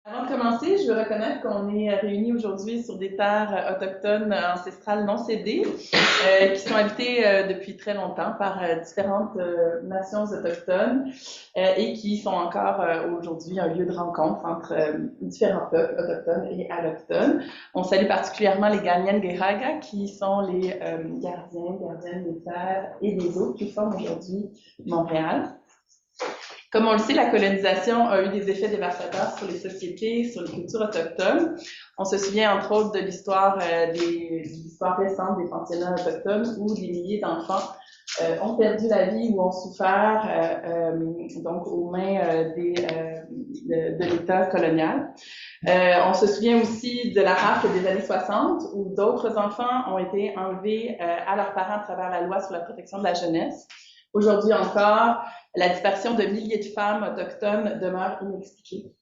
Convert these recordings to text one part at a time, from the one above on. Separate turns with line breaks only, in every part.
Avant de commencer, je veux reconnaître qu'on est réunis aujourd'hui sur des terres autochtones ancestrales non cédées, qui sont habitées depuis très longtemps par différentes nations autochtones et qui sont encore aujourd'hui un lieu de rencontre entre différents peuples autochtones et allochtones. On salue particulièrement les Gagnen-Guéraga, qui sont les gardiennes des terres et des eaux qui forment aujourd'hui Montréal. Comme on le sait, la colonisation a eu des effets dévastateurs sur les sociétés, sur les cultures autochtones. On se souvient entre autres de l'histoire récente des pensionnats autochtones où des milliers d'enfants ont perdu la vie ou ont souffert donc aux mains de l'État colonial. On se souvient aussi de la rafle des années 60 où d'autres enfants ont été enlevés à leurs parents à travers la loi sur la protection de la jeunesse. Aujourd'hui encore, la disparition de milliers de femmes autochtones demeure inexpliquée.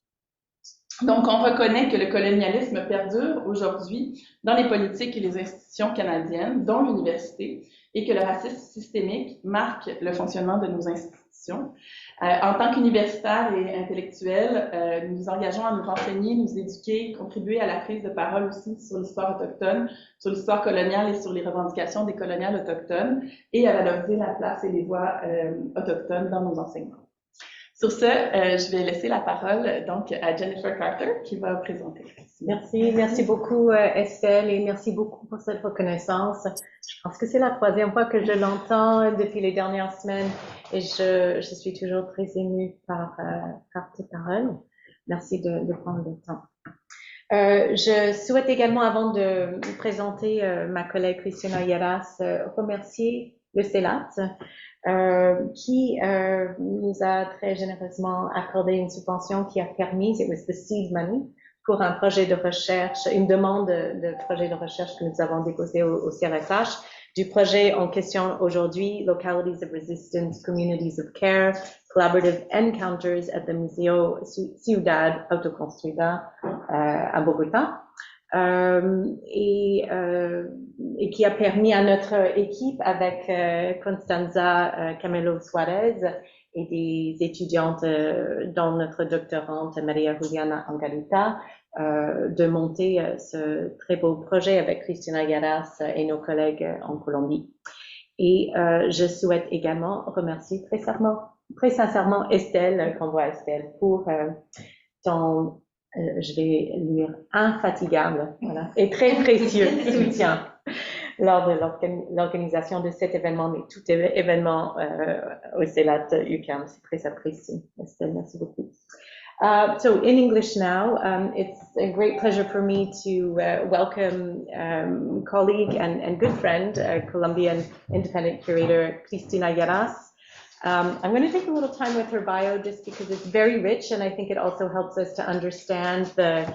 Donc, on reconnaît que le colonialisme perdure aujourd'hui dans les politiques et les institutions canadiennes, dont l'université, et que le racisme systémique marque le fonctionnement de nos institutions. En tant qu'universitaires et intellectuels, nous nous engageons à nous renseigner, nous éduquer, contribuer à la prise de parole aussi sur l'histoire autochtone, sur l'histoire coloniale et sur les revendications des coloniales autochtones, et à valoriser la place et les voix autochtones dans nos enseignements. Sur ce, je vais laisser la parole donc à Jennifer Carter qui va présenter.
Merci beaucoup Estelle et merci beaucoup pour cette reconnaissance. Je pense que c'est la troisième fois que je l'entends depuis les dernières semaines et je suis toujours très émue par tes paroles. Merci de prendre le temps. Je souhaite également, avant de vous présenter ma collègue Cristina Lleras, remercier le CELAT qui nous a très généreusement accordé une subvention qui a permis, it was the seed money, pour un projet de recherche, une demande de projet de recherche que nous avons déposé au CRSH, du projet en question aujourd'hui, Localities of Resistance, Communities of Care, Collaborative Encounters at the Museo Ciudad Autoconstruida à Bogotá. Et qui a permis à notre équipe avec Constanza Camelo et des étudiantes dont notre doctorante Maria Juliana Angarita de monter ce très beau projet avec Cristina Lleras et nos collègues en Colombie. Et je souhaite également remercier très sincèrement Estelle, qu'on voit Estelle, pour ton je vais lire infatigable, voilà, et très précieux soutien lors de l'organisation de cet événement, mais tout événement au CELAT-UQAM, c'est très apprécié. Estelle, merci beaucoup. So in English now, it's a great pleasure for me to welcome colleague and good friend, Colombian independent curator Cristina Lleras. I'm going to take a little time with her bio just because it's very rich and I think it also helps us to understand the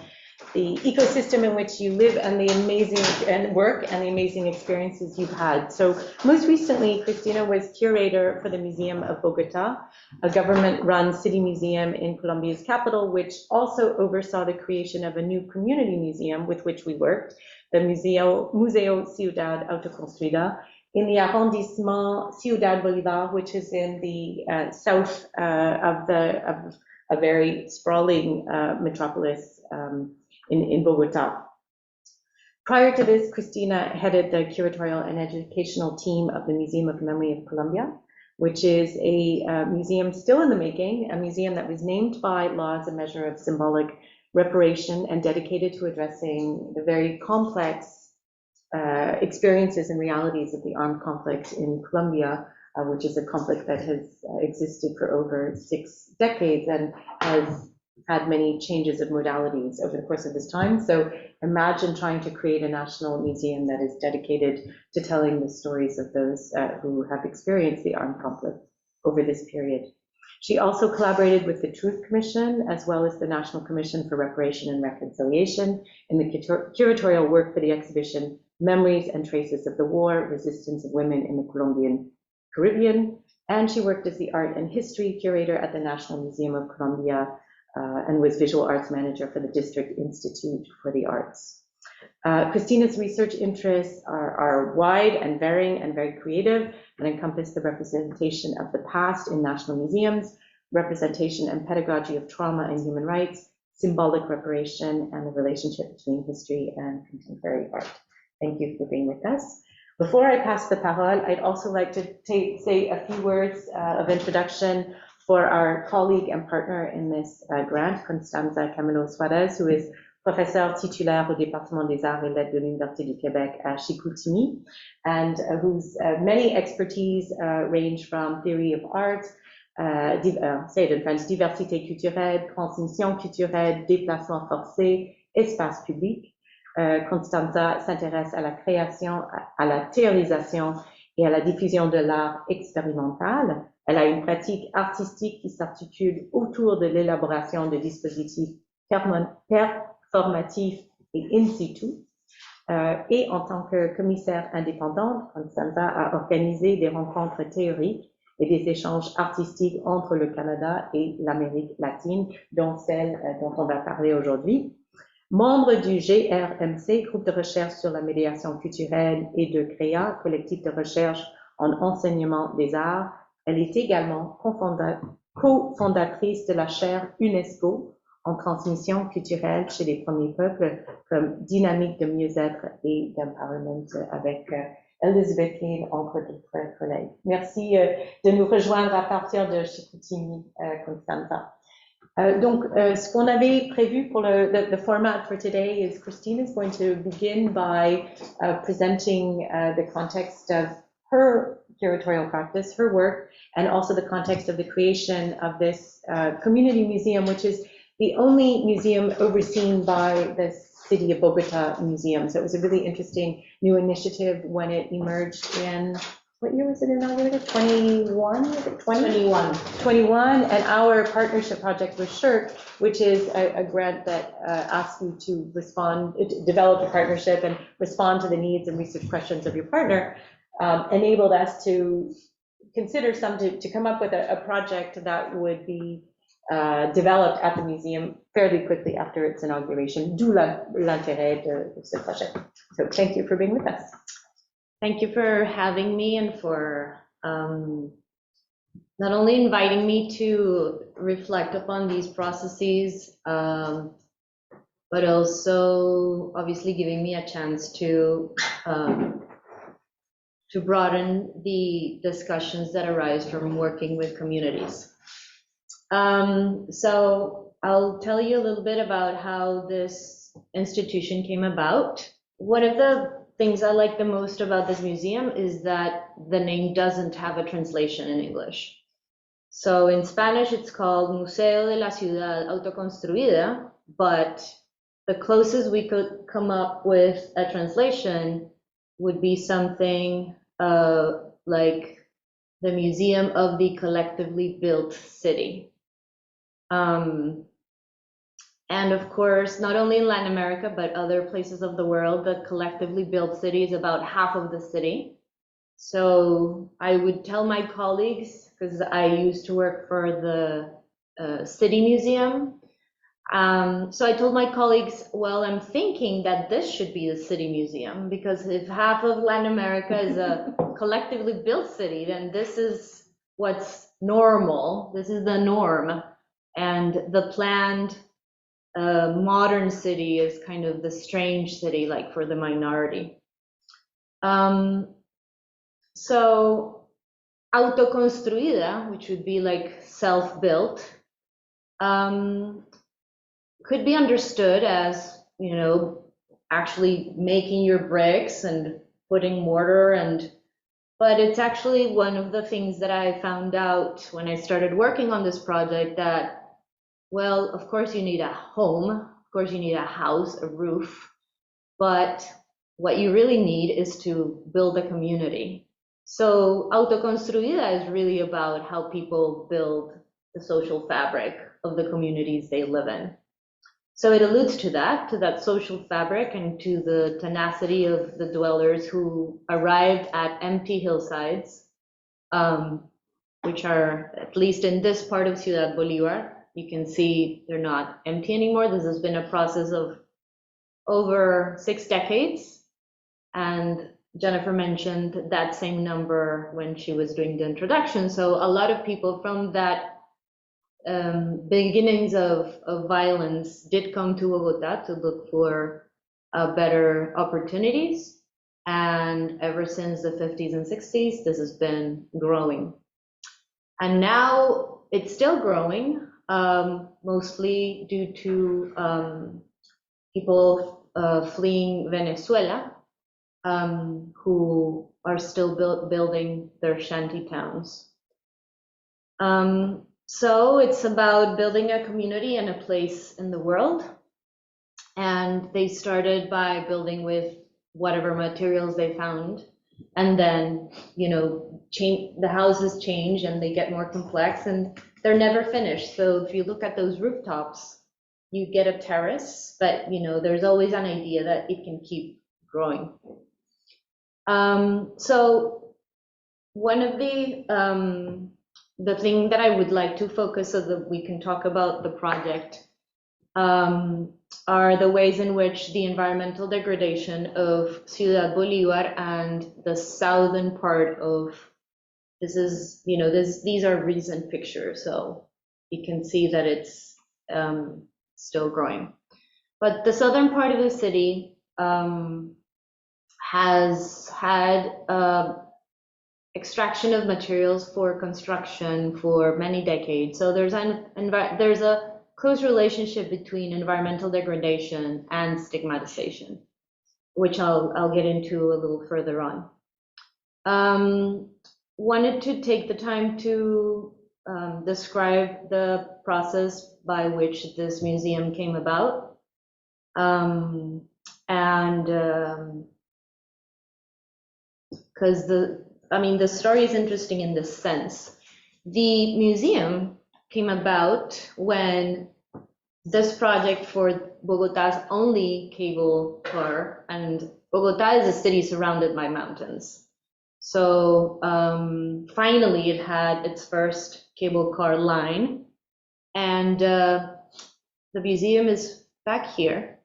ecosystem in which you live and the amazing work and the amazing experiences you've had. So most recently, Cristina was curator for the Museum of Bogotá, a government-run city museum in Colombia's capital, which also oversaw the creation of a new community museum with which we worked, the Museo Ciudad Autoconstruida, in the arrondissement Ciudad Bolívar, which is in the south of a very sprawling metropolis in Bogotá. Prior to this, Cristina headed the curatorial and educational team of the Museum of Memory of Colombia, which is a museum still in the making, a museum that was named by law as a measure of symbolic reparation and dedicated to addressing the very complex experiences and realities of the armed conflict in Colombia, which is a conflict that has existed for over 6 decades and has had many changes of modalities over the course of this time. So imagine trying to create a national museum that is dedicated to telling the stories of those who have experienced the armed conflict over this period. She also collaborated with the Truth Commission as well as the National Commission for Reparation and Reconciliation in the curatorial work for the exhibition Memories and Traces of the War, Resistance of Women in the Colombian Caribbean, and she worked as the art and history curator at the National Museum of Colombia and was visual arts manager for the District Institute for the Arts. Cristina's research interests are wide and varying and very creative and encompass the representation of the past in national museums, representation and pedagogy of trauma and human rights, symbolic reparation and the relationship between history and contemporary art. Thank you for being with us. Before I pass the parole, I'd also like to say a few words of introduction for our colleague and partner in this grant, Constanza Camelo, who is professeur titulaire au département des arts et lettres de l'Université du Québec à Chicoutimi, and whose many expertise range from theory of art, say it in French, diversité culturelle, transmission culturelle, déplacement forcé, espace public. Constanza s'intéresse à la création, à la théorisation et à la diffusion de l'art expérimental. Elle a une pratique artistique qui s'articule autour de l'élaboration de dispositifs performatifs et in situ. Et en tant que commissaire indépendante, Constanza a organisé des rencontres théoriques et des échanges artistiques entre le Canada et l'Amérique latine, dont celle dont on va parler aujourd'hui. Membre du GRMC, groupe de recherche sur la médiation culturelle, et de CREA, collectif de recherche en enseignement des arts, elle est également cofondatrice de la chaire UNESCO en transmission culturelle chez les premiers peuples comme dynamique de mieux-être et d'empowerment avec Elizabeth Kane, entre d'autres collègues. Merci de nous rejoindre à partir de Chicoutimi, Constanza. Donc, ce qu'on avait prévu pour the format for today is Cristina is going to begin by presenting the context of her curatorial practice, her work, and also the context of the creation of this community museum, which is the only museum overseen by the City of Bogotá Museum. So it was a really interesting new initiative when it emerged in, what year was it inaugurated? 21? Was it 20? 21. And our partnership project with SSHRC, which is a grant that asks you to develop a partnership and respond to the needs and research questions of your partner, enabled us to consider to come up with a project that would be developed at the museum fairly quickly after its inauguration, d'où l'intérêt de ce projet. So thank you for being with us.
Thank you for having me and for not only inviting me to reflect upon these processes, but also obviously giving me a chance to broaden the discussions that arise from working with communities. So I'll tell you a little bit about how this institution came about. One of the things I like the most about this museum is that the name doesn't have a translation in English. So in Spanish, it's called Museo de la Ciudad Autoconstruida, but the closest we could come up with a translation would be something like the Museum of the Collectively Built City. And of course, not only in Latin America, but other places of the world, the collectively built city is about half of the city. So I would tell my colleagues, because I used to work for the city museum. So I told my colleagues, well, I'm thinking that this should be the city museum, because if half of Latin America is a collectively built city, then this is what's normal. This is the norm. And the planned modern city is kind of the strange city, like for the minority. So autoconstruida, which would be like self-built, could be understood as, you know, actually making your bricks and putting mortar, but it's actually one of the things that I found out when I started working on this project, that well, of course you need a home, of course you need a house, a roof, but what you really need is to build a community. So autoconstruida is really about how people build the social fabric of the communities they live in. So it alludes to that social fabric, and to the tenacity of the dwellers who arrived at empty hillsides, which are, at least in this part of Ciudad Bolívar, you can see they're not empty anymore. This has been a process of over 6 decades. And Jennifer mentioned that same number when she was doing the introduction. So a lot of people from that beginnings of violence did come to Bogotá to look for better opportunities. And ever since the 50s and 60s, this has been growing. And now it's still growing, mostly due to people fleeing Venezuela, who are still building their shanty towns. So it's about building a community and a place in the world. And they started by building with whatever materials they found. And then, you know, the houses change and they get more complex and they're never finished. So if you look at those rooftops, you get a terrace, but, you know, there's always an idea that it can keep growing. So one of the thing that I would like to focus so that we can talk about the project are the ways in which the environmental degradation of Ciudad Bolívar and the southern part of, this is, you know, these are recent pictures, so you can see that it's still growing. But the southern part of the city has had extraction of materials for construction for many decades. So there's a close relationship between environmental degradation and stigmatization, which I'll get into a little further on. Wanted to take the time to describe the process by which this museum came about. Because the story is interesting in this sense. The museum came about when this project for Bogotá's only cable car, and Bogotá is a city surrounded by mountains. So finally it had its first cable car line, and the museum is back here.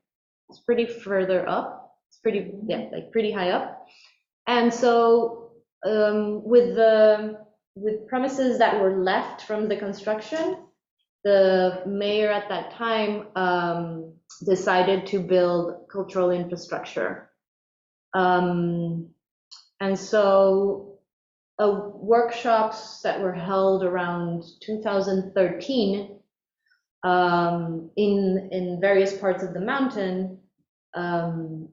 It's pretty further up. It's pretty, yeah, like pretty high up. And so with premises that were left from the construction, the mayor at that time decided to build cultural infrastructure. And so workshops that were held around 2013 in various parts of the mountain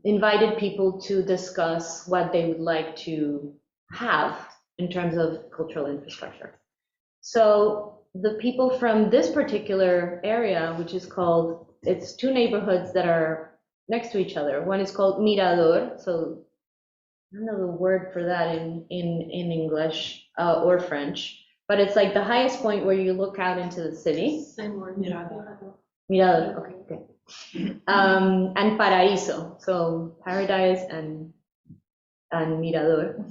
invited people to discuss what they would like to have in terms of cultural infrastructure. So the people from this particular area, which is called, it's two neighborhoods that are next to each other. One is called Mirador, so I don't know the word for that in English or French, but it's like the highest point where you look out into the city.
Same word, Mirador.
Mirador, okay, good. And Paraíso, so paradise and Mirador.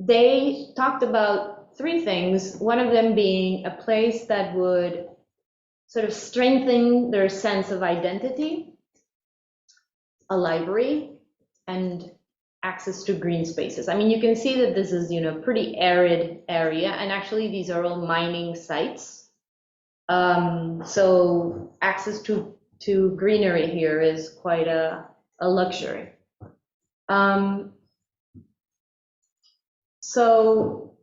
They talked about three things, one of them being a place that would sort of strengthen their sense of identity, a library, and access to green spaces. I mean, you can see that this is, you know, pretty arid area, and actually these are all mining sites. So access to greenery here is quite a luxury. So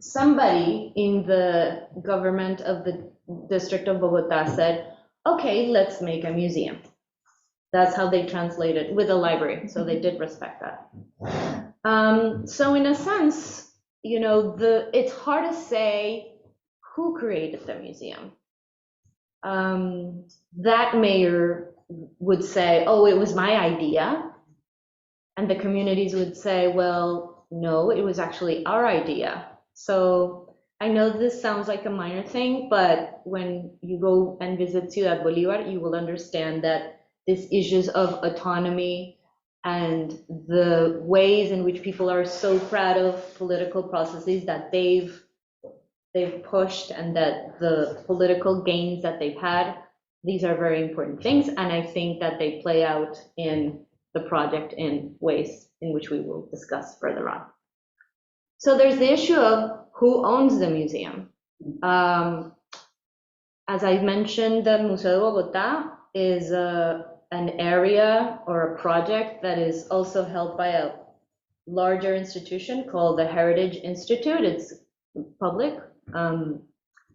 somebody in the government of the district of Bogotá said, okay, let's make a museum. That's how they translated, with a library, so they did respect that. So in a sense, you know, it's hard to say who created the museum. That mayor would say, oh, it was my idea. And the communities would say, well, no, it was actually our idea. So I know this sounds like a minor thing, but when you go and visit Ciudad Bolívar, you will understand that these issues of autonomy and the ways in which people are so proud of political processes that they've pushed and that the political gains that they've had, these are very important things. And I think that they play out in the project in ways in which we will discuss further on. So there's the issue of who owns the museum? As I mentioned, the Museo de Bogotá is an area or a project that is also held by a larger institution called the Heritage Institute. It's public.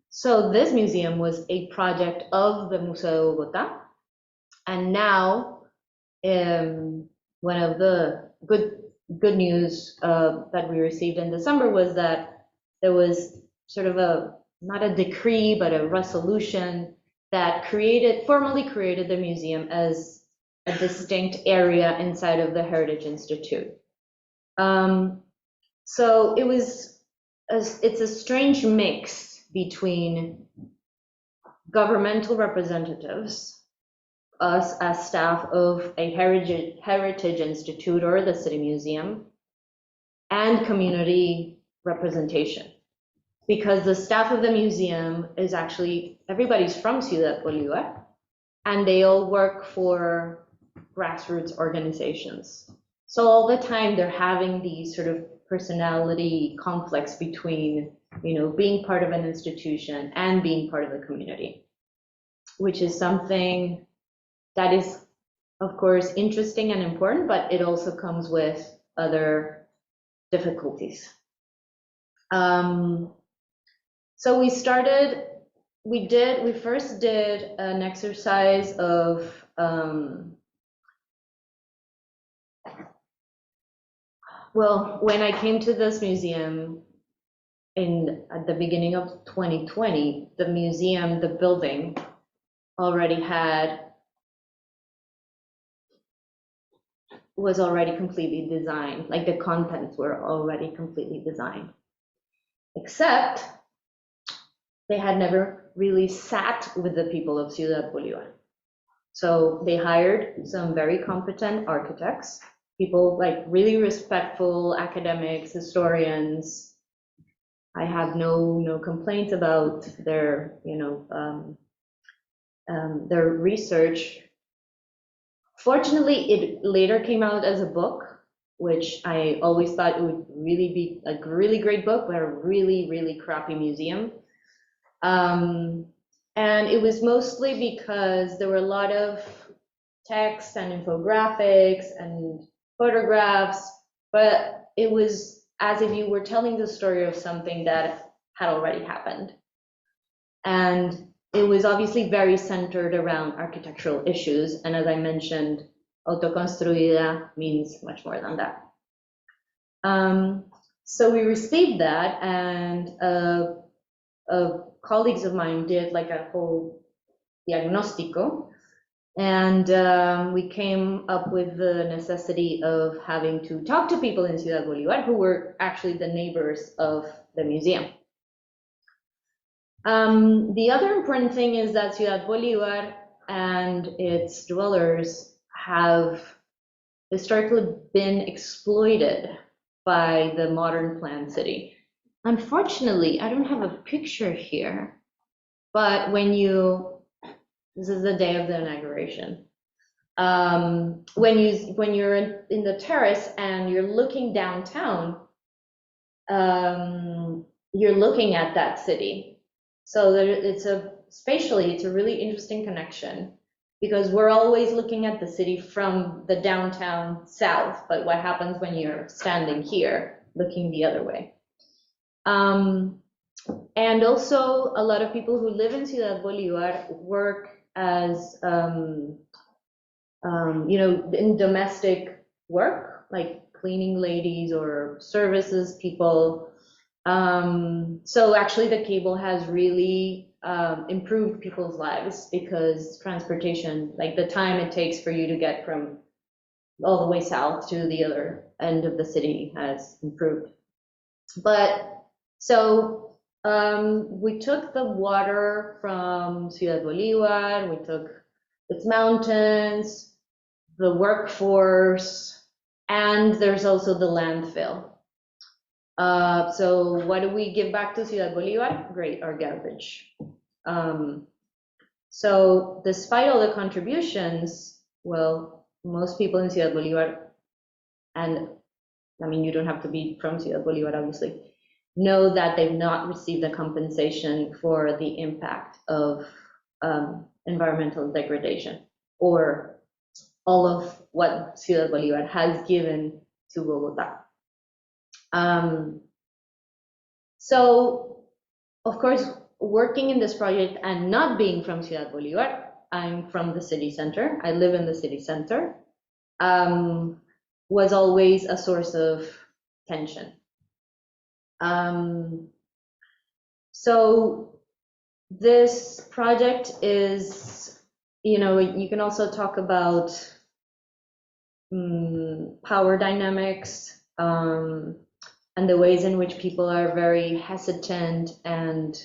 So this museum was a project of the Museo de Bogotá. And now, one of the good news that we received in December was that there was sort of not a decree, but a resolution that formally created the museum as a distinct area inside of the Heritage Institute. So it's a strange mix between governmental representatives, us as staff of a heritage institute or the city museum, and community representation. Because the staff of the museum is actually, everybody's from Ciudad Bolívar, and they all work for grassroots organizations. So all the time they're having these sort of personality conflicts between, being part of an institution and being part of the community, which is something that is, of course, interesting and important, but it also comes with other difficulties. So we first did an exercise of when I came to this museum at the beginning of 2020, the museum, the building, was already completely designed, like the contents were already completely designed, except they had never really sat with the people of Ciudad Bolívar. So they hired some very competent architects, people like really respectful academics, historians. I have no complaints about their, their research. Fortunately, it later came out as a book, which I always thought it would really be a really great book, but a really, really crappy museum. And it was mostly because there were a lot of text and infographics and photographs, but it was as if you were telling the story of something that had already happened. And it was obviously very centered around architectural issues. And as I mentioned, autoconstruida means much more than that. So we received that, and colleagues of mine did like a whole diagnóstico, and we came up with the necessity of having to talk to people in Ciudad Bolívar who were actually the neighbors of the museum. The other important thing is that Ciudad Bolívar and its dwellers have historically been exploited by the modern planned city. Unfortunately, I don't have a picture here, but this is the day of the inauguration. When you're in the terrace and you're looking downtown, you're looking at that city. So spatially, it's a really interesting connection, because we're always looking at the city from the downtown south, but what happens when you're standing here, looking the other way? And also, a lot of people who live in Ciudad Bolívar work as, in domestic work, like cleaning ladies or services people. So actually the cable has really improved people's lives, because transportation, like the time it takes for you to get from all the way south to the other end of the city, has improved. But so we took the water from Ciudad Bolívar, we took its mountains, the workforce, and there's also the landfill. So what do we give back to Ciudad Bolívar? Great, our garbage. So despite all the contributions, well, most people in Ciudad Bolívar, and I mean, you don't have to be from Ciudad Bolívar, obviously, know that they've not received the compensation for the impact of environmental degradation or all of what Ciudad Bolívar has given to Bogotá. So, of course, working in this project and not being from Ciudad Bolívar, I'm from the city center, I live in the city center, was always a source of tension. So this project is, you can also talk about power dynamics and the ways in which people are very hesitant and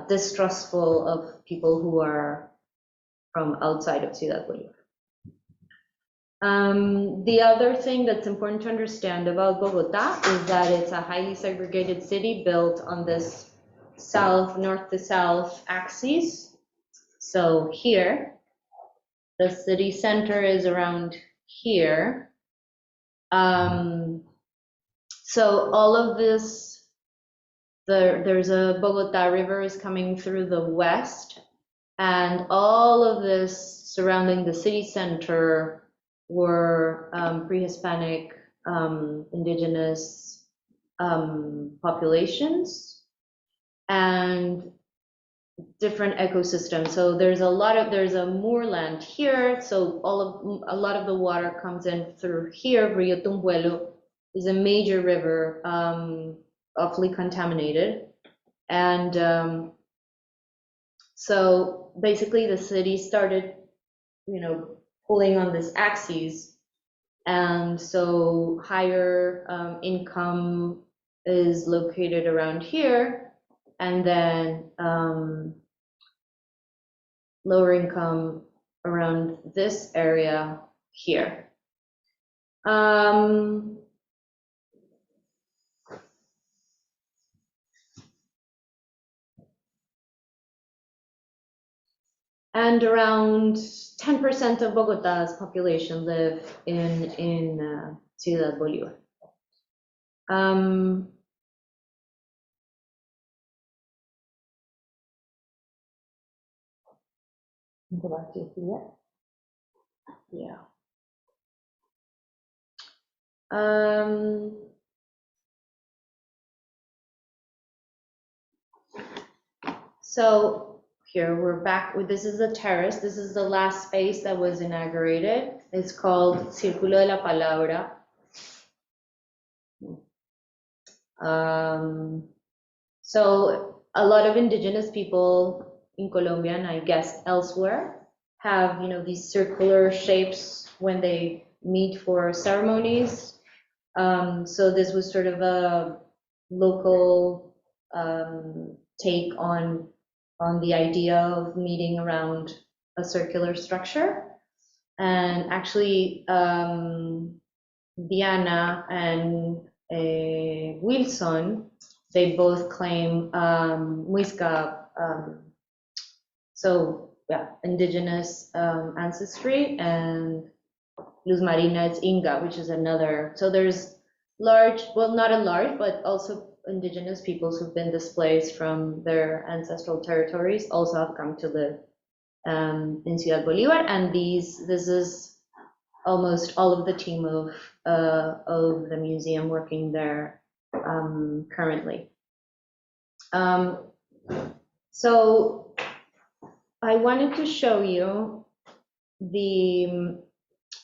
distrustful of people who are from outside of Ciudad Bolívar. The other thing that's important to understand about Bogotá is that it's a highly segregated city built on this north to south axis. So here, the city center is around here. So all of this, there's a Bogotá river is coming through the west, and all of this surrounding the city center were pre-Hispanic indigenous populations and different ecosystems. So there's a moorland here. So a lot of the water comes in through here. Rio Tumbuelo is a major river, awfully contaminated. And so basically the city started, pulling on this axis, and so higher income is located around here, and then lower income around this area here. And around 10% of Bogotá's population live in Ciudad Bolívar.
Go back to here.
Yeah. So here we're back. This is the terrace. This is the last space that was inaugurated. It's called Círculo de la Palabra. So a lot of indigenous people in Colombia, and I guess elsewhere, have these circular shapes when they meet for ceremonies. So this was sort of a local take on the idea of meeting around a circular structure. And actually, Diana and Wilson, they both claim Muisca, so yeah, indigenous ancestry, and Luz Marina is Inga, which is another. So there's large, well, not a large, but also indigenous peoples who've been displaced from their ancestral territories also have come to live in Ciudad Bolívar, and this is almost all of the team of the museum working there currently. So I wanted to show you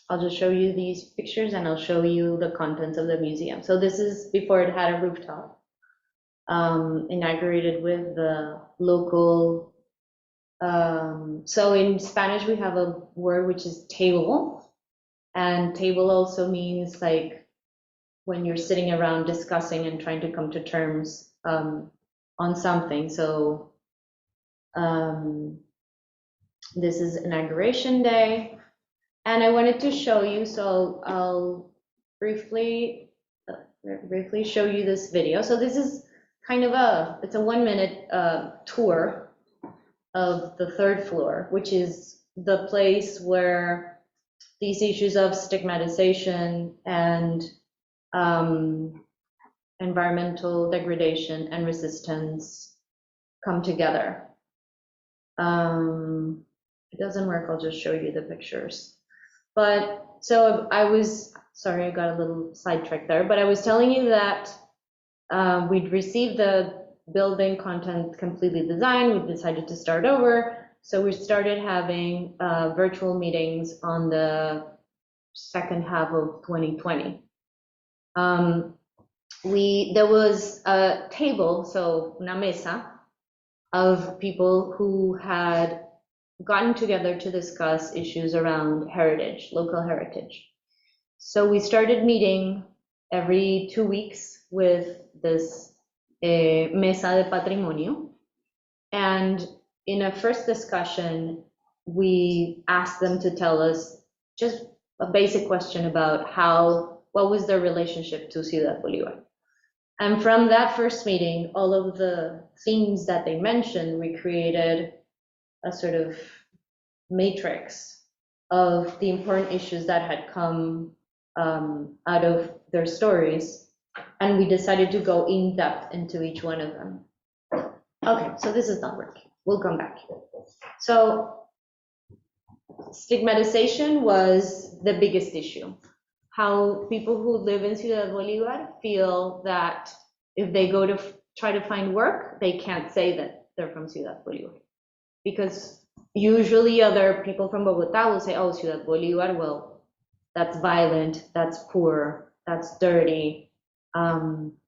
I'll just show you these pictures and I'll show you the contents of the museum. So this is before it had a rooftop, inaugurated with the local, so in Spanish we have a word which is table, and table also means like when you're sitting around discussing and trying to come to terms on something. So this is inauguration day. And I wanted to show you, so I'll briefly show you this video. So this is kind of it's a 1-minute tour of the third floor, which is the place where these issues of stigmatization and environmental degradation and resistance come together. It doesn't work, I'll just show you the pictures. But so sorry, I got a little sidetracked there, but I was telling you that we'd received the building content completely designed, we decided to start over. So we started having virtual meetings on the second half of 2020. There was a table, so una mesa, of people who had gotten together to discuss issues around heritage, local heritage. So we started meeting every 2 weeks with this mesa de patrimonio. And in a first discussion, we asked them to tell us just a basic question about what was their relationship to Ciudad Bolívar. And from that first meeting, all of the themes that they mentioned, we created a sort of matrix of the important issues that had come out of their stories. And we decided to go in depth into each one of them. Okay, so this is not working. We'll come back. So stigmatization was the biggest issue. How people who live in Ciudad Bolívar feel that if they go to try to find work, they can't say that they're from Ciudad Bolívar. Because usually other people from Bogotá will say, oh, Ciudad Bolívar, well, that's violent, that's poor, that's dirty,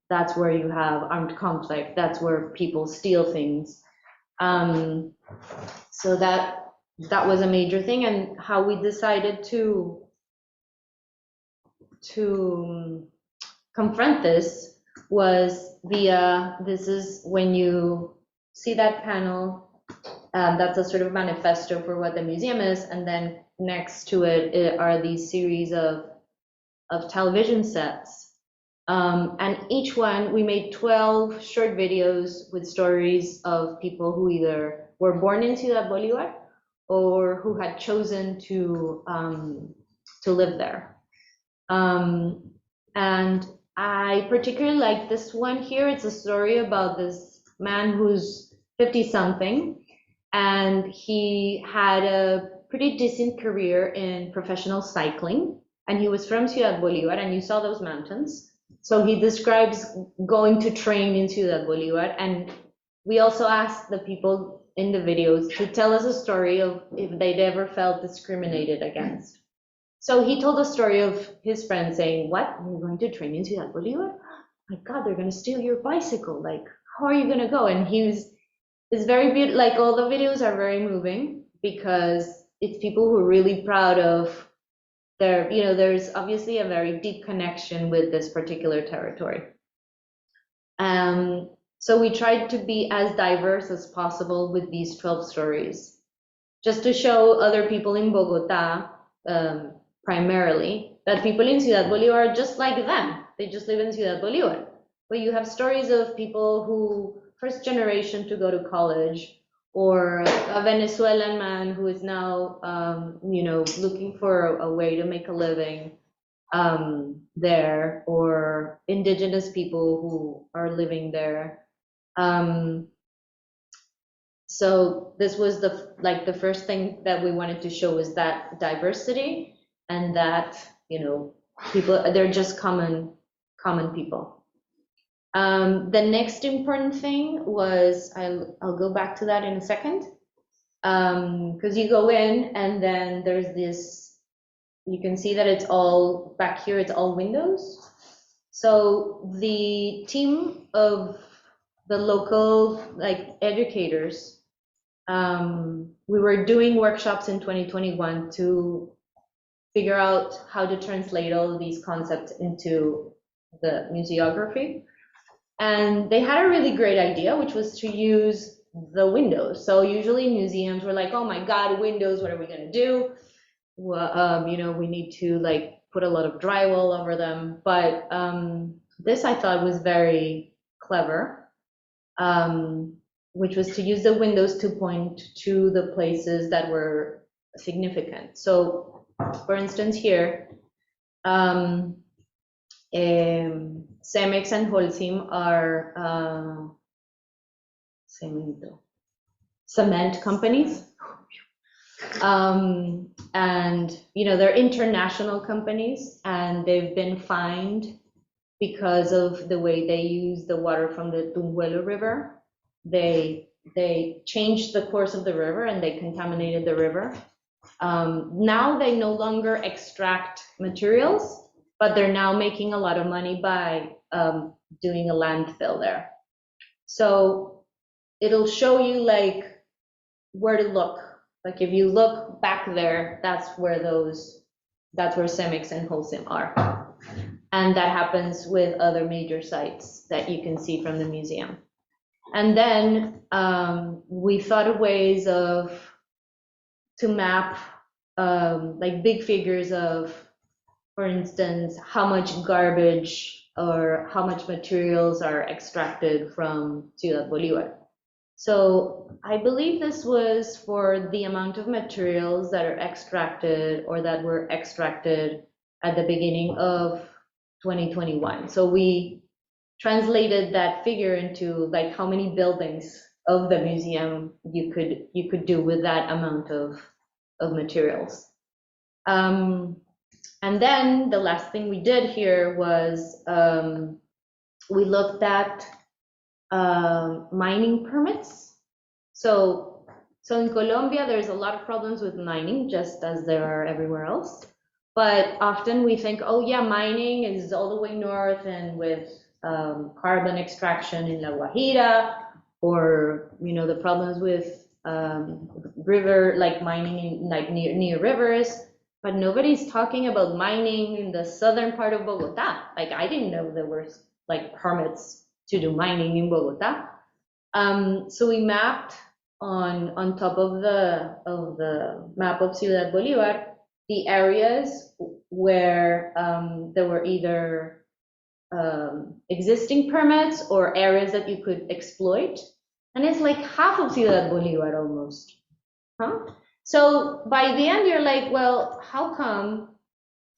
that's where you have armed conflict, that's where people steal things. So that was a major thing, and how we decided to confront this was via, this is when you see that panel, that's a sort of manifesto for what the museum is, and then next to it are these series of television sets. And each one, we made 12 short videos with stories of people who either were born in Ciudad Bolívar or who had chosen to live there. And I particularly like this one here. It's a story about this man who's 50-something, and he had a pretty decent career in professional cycling, and he was from Ciudad Bolívar, and you saw those mountains. So he describes going to train in Ciudad Bolívar, and we also asked the people in the videos to tell us a story of if they'd ever felt discriminated against. So he told a story of his friend saying, what, you're going to train in Ciudad Bolívar? My God, they're going to steal your bicycle. Like, how are you going to go? And it's very beautiful. Like, all the videos are very moving because it's people who are really proud of their, there's obviously a very deep connection with this particular territory. So we tried to be as diverse as possible with these 12 stories, just to show other people in Bogotá, primarily, that people in Ciudad Bolívar are just like them. They just live in Ciudad Bolívar. But you have stories of people who, first generation to go to college, or a Venezuelan man who is now, looking for a way to make a living there, or indigenous people who are living there. So this was the first thing that we wanted to show, is that diversity, and that, people, they're just common people. The next important thing was, I'll go back to that in a second, because you go in and then there's this, you can see that it's all, back here it's all windows. So the team of the local educators, we were doing workshops in 2021 to figure out how to translate all of these concepts into the museography. And they had a really great idea, which was to use the windows. So usually museums were like, oh my God, windows, what are we gonna do? Well, we need to put a lot of drywall over them. But this I thought was very clever, which was to use the windows to point to the places that were significant. So for instance here, Cemex and Holcim are cement companies. And, you know, they're international companies, and they've been fined because of the way they use the water from the Tunjuelo River. They changed the course of the river and they contaminated the river. Now they no longer extract materials, but they're now making a lot of money by doing a landfill there. So it'll show you like where to look. Like if you look back there, that's where Cemex and Holcim are. And that happens with other major sites that you can see from the museum. And then we thought of ways to map like big figures of, for instance, how much garbage or how much materials are extracted from Ciudad Bolívar. So I believe this was for the amount of materials that are extracted or that were extracted at the beginning of 2021. So we translated that figure into like how many buildings of the museum you could do with that amount of materials. And then the last thing we did here was we looked at mining permits. So in Colombia, there's a lot of problems with mining, just as there are everywhere else. But often we think, oh yeah, mining is all the way north and with carbon extraction in La Guajira, or you know the problems with river, like mining in, like near rivers. But nobody's talking about mining in the southern part of Bogotá. Like I didn't know there were like permits to do mining in Bogotá. So we mapped on top of the map of Ciudad Bolívar the areas where there were either existing permits or areas that you could exploit. And it's like half of Ciudad Bolívar almost. So by the end, you're like, well, how come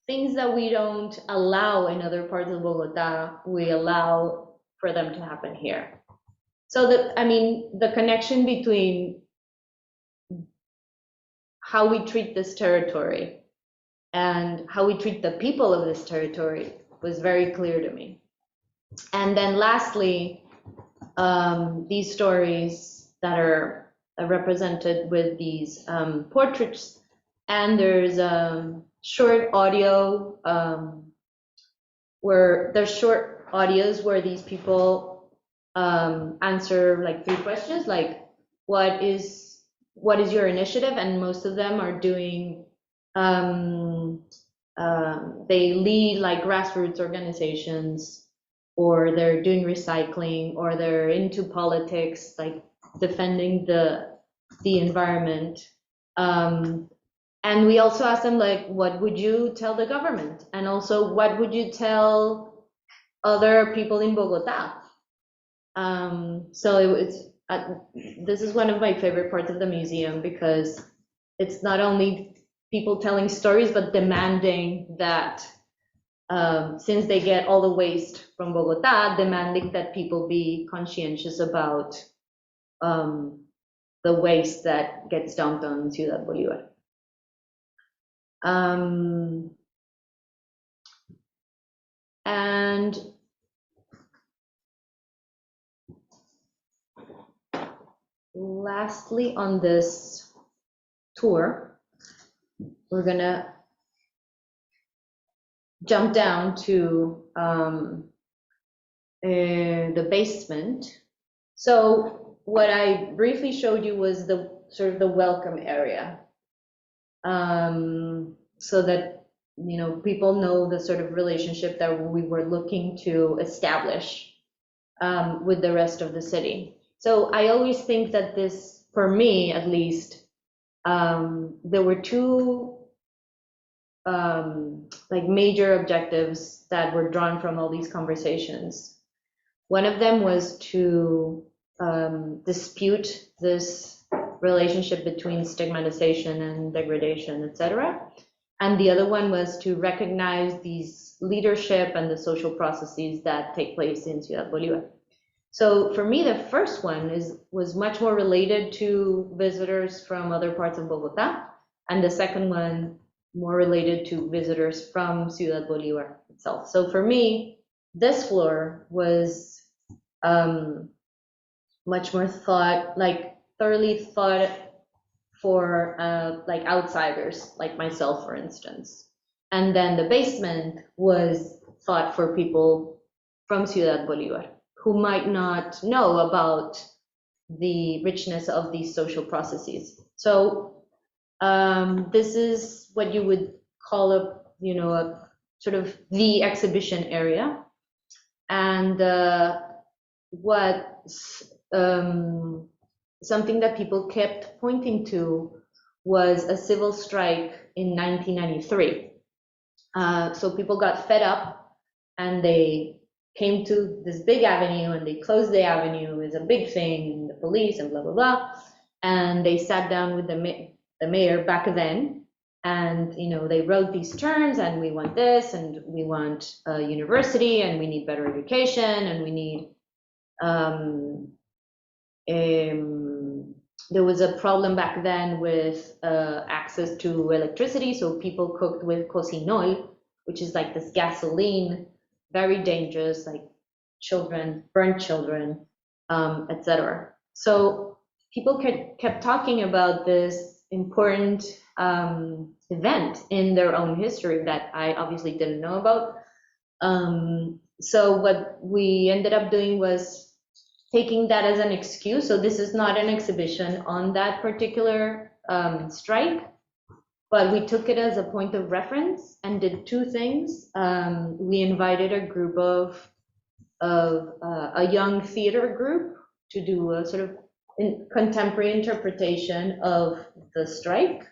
things that we don't allow in other parts of Bogotá, we allow for them to happen here? So the connection between how we treat this territory and how we treat the people of this territory was very clear to me. And then lastly, these stories that are represented with these portraits, and there's short audio where there's short audios where these people answer like 3 questions, like what is your initiative? And most of them are doing they lead like grassroots organizations, or they're doing recycling, or they're into politics, like defending the environment. And we also asked them, like, what would you tell the government? And also, what would you tell other people in Bogotá? So this is one of my favorite parts of the museum, because it's not only people telling stories, but demanding that, since they get all the waste from Bogotá, demanding that people be conscientious about the waste that gets dumped on Ciudad Bolívar. And lastly, on this tour, we're gonna jump down to the basement. So what I briefly showed you was the sort of the welcome area, so that people know the sort of relationship that we were looking to establish with the rest of the city. So I always think that this, for me at least, there were 2 like major objectives that were drawn from all these conversations. One of them was to dispute this relationship between stigmatization and degradation, etc. And the other one was to recognize these leadership and the social processes that take place in Ciudad Bolívar. So for me, the first one was much more related to visitors from other parts of Bogotá, and the second one more related to visitors from Ciudad Bolívar itself. So for me, this floor was much more thoroughly thought for like outsiders, like myself, for instance. And then the basement was thought for people from Ciudad Bolívar, who might not know about the richness of these social processes. So this is what you would call a sort of the exhibition area. And something that people kept pointing to was a civil strike in 1993. So people got fed up and they came to this big avenue and they closed the avenue. It was a big thing, and the police and blah, blah, blah. And they sat down with the mayor back then, and they wrote these terms, and we want this, and we want a university, and we need better education, and we need there was a problem back then with access to electricity, so people cooked with cocinol, which is like this gasoline, very dangerous, like burnt children, etc. So people kept talking about this important event in their own history that I obviously didn't know about. So what we ended up doing was taking that as an excuse. So this is not an exhibition on that particular strike, but we took it as a point of reference and did two things. We invited a group of a young theater group to do a sort of contemporary interpretation of the strike.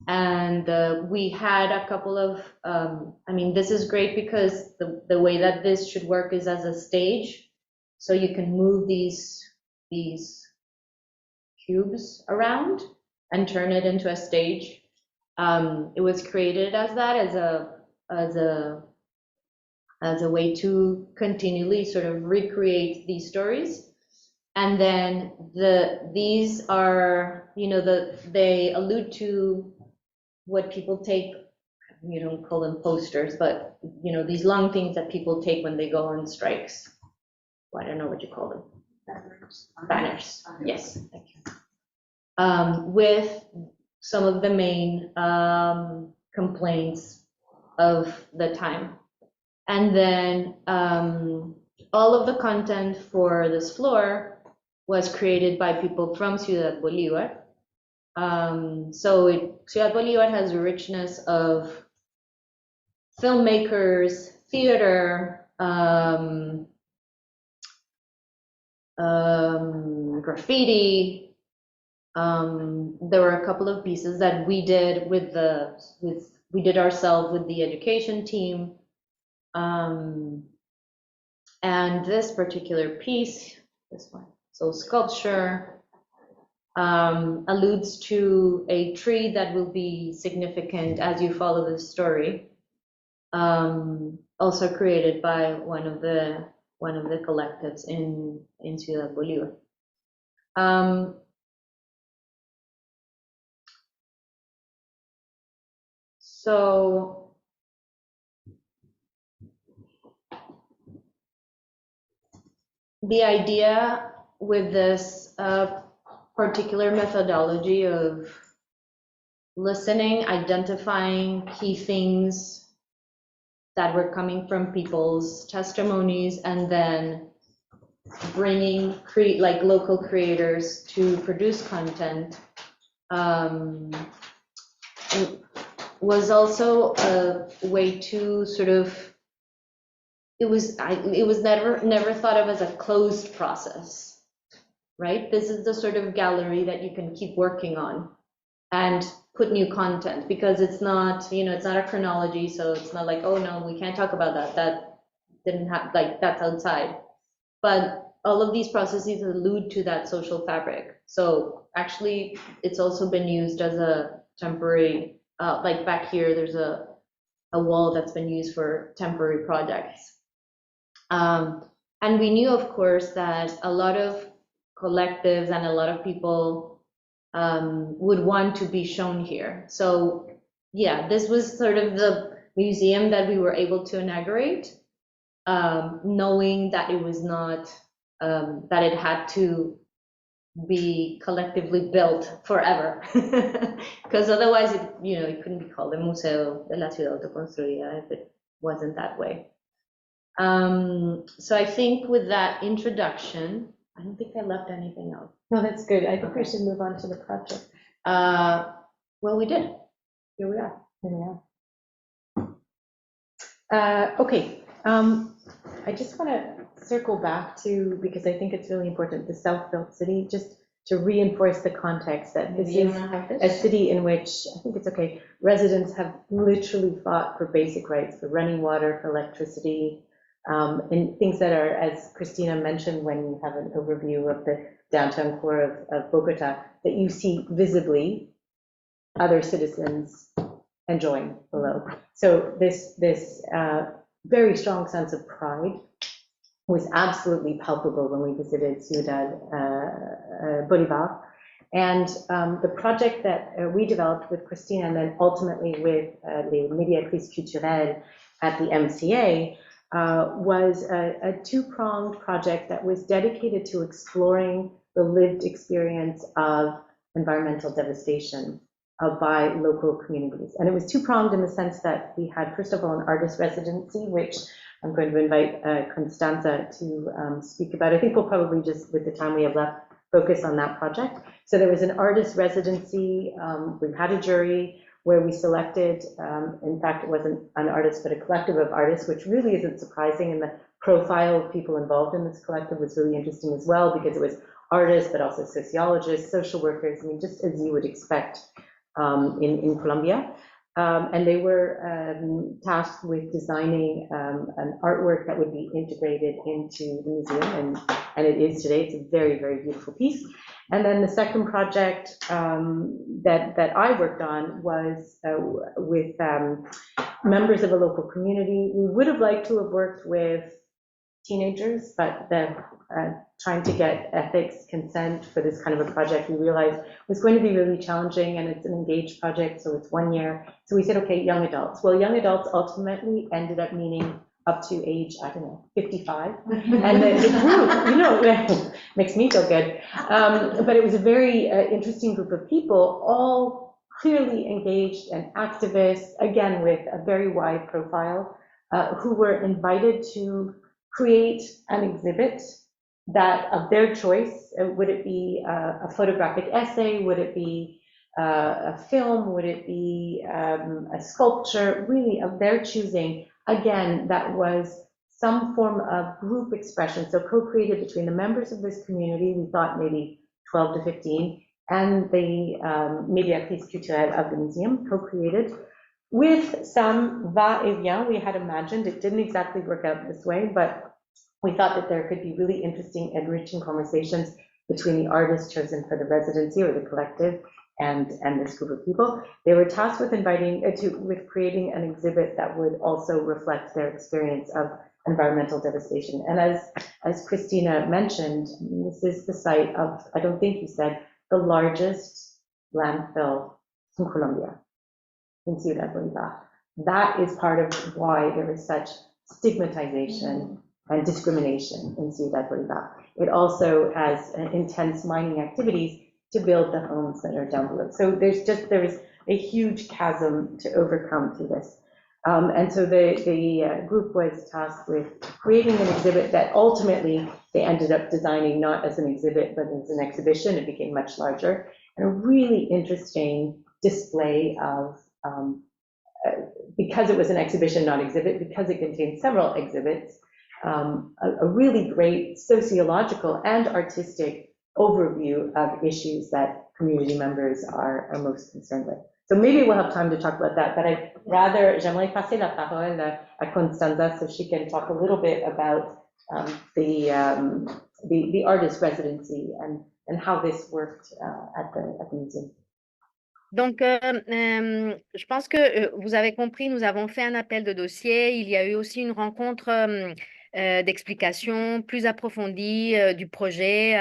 And we had a couple of, this is great because the way that this should work is as a stage. So you can move these cubes around and turn it into a stage. It was created as that, as a way to continually sort of recreate these stories. And then these are, they allude to what people take, you don't call them posters, but these long things that people take when they go on strikes. Well, I don't know what you call them. Banners. Yes, thank you. With some of the main complaints of the time. And then all of the content for this floor was created by people from Ciudad Bolívar. Ciudad Bolívar has a richness of filmmakers, theater, graffiti. There were a couple of pieces that we did we did ourselves with the education team. And this particular piece, this one, so sculpture, alludes to a tree that will be significant as you follow this story. Also created by one of the collectives in Ciudad Bolívar. So the idea with this particular methodology of listening, identifying key things that were coming from people's testimonies, and then bringing local creators to produce content was also a way to sort of, it was never thought of as a closed process, right? This is the sort of gallery that you can keep working on and put new content, because it's not, it's not a chronology, so it's not like, oh no, we can't talk about that didn't have, that's outside. But all of these processes allude to that social fabric. So actually, it's also been used as a temporary like back here, there's a wall that's been used for temporary projects. And we knew, of course, that a lot of collectives and a lot of people would want to be shown here. So yeah, this was sort of the museum that we were able to inaugurate, knowing that it was not, that it had to be collectively built forever, because otherwise it, it couldn't be called the Museo de la Ciudad Construida if it wasn't that way. So I think with that introduction, I don't think I left anything else.
No, that's good. I think we should move on to the project.
Well, we did.
Here we are. Here we are. Okay. I just want to circle back to, because I think it's really important, the self-built city, just to reinforce the context that this is a city in which, I think it's okay, residents have literally fought for basic rights, for running water, for electricity, and things that are, as Cristina mentioned when you have an overview of the downtown core of Bogota, that you see visibly other citizens enjoying below. So this very strong sense of pride was absolutely palpable when we visited Ciudad Bolívar. And the project that we developed with Cristina and then ultimately with the Médiatrice Culturelle at the MCA was a two-pronged project that was dedicated to exploring the lived experience of environmental devastation by local communities. And it was two-pronged in the sense that we had, first of all, an artist residency, which I'm going to invite Constanza to speak about. I think we'll probably just, with the time we have left, focus on that project. So there was an artist residency. We had a jury where we selected, in fact, it wasn't an artist, but a collective of artists, which really isn't surprising. And the profile of people involved in this collective was really interesting as well, because it was artists, but also sociologists, social workers, I mean, just as you would expect in Colombia. And they were tasked with designing an artwork that would be integrated into the museum, and it is today. It's a very, very beautiful piece. And then the second project that I worked on was with members of a local community. We would have liked to have worked with teenagers, but trying to get ethics consent for this kind of a project, we realized was going to be really challenging, and it's an engaged project, so it's 1 year. So we said, okay, young adults. Well, young adults ultimately ended up meaning up to age, I don't know, 55. And the group, makes me feel good. But it was a very interesting group of people, all clearly engaged and activists, again, with a very wide profile, who were invited to create an exhibit that of their choice. Would it be a photographic essay? Would it be a film? Would it be a sculpture? Really of their choosing. Again, that was some form of group expression. So co-created between the members of this community, we thought maybe 12 to 15, and the Médiatrice Culturelle of the museum, co-created with some va-et-vient we had imagined. It didn't exactly work out this way, but we thought that there could be really interesting, enriching conversations between the artists chosen for the residency or the collective and this group of people. They were tasked with with creating an exhibit that would also reflect their experience of environmental devastation. And as Cristina mentioned, this is the site of, I don't think you said, the largest landfill in Colombia, in Ciudad Bolívar. That is part of why there is such stigmatization and discrimination in Ciudad Bolívar. It also has intense mining activities to build the homes that are down below. So there is a huge chasm to overcome through this. And so the group was tasked with creating an exhibit that ultimately they ended up designing not as an exhibit, but as an exhibition. It became much larger, and a really interesting display of, because it was an exhibition, not exhibit, because it contained several exhibits, a really great sociological and artistic overview of issues that community members are most concerned with. So maybe we'll have time to talk about that, but j'aimerais passer la parole à Constanza so she can talk a little bit about the artist residency and how this worked at the museum.
Donc, je pense que vous avez compris, nous avons fait un appel de dossier. Il y a eu aussi une rencontre d'explication plus approfondie du projet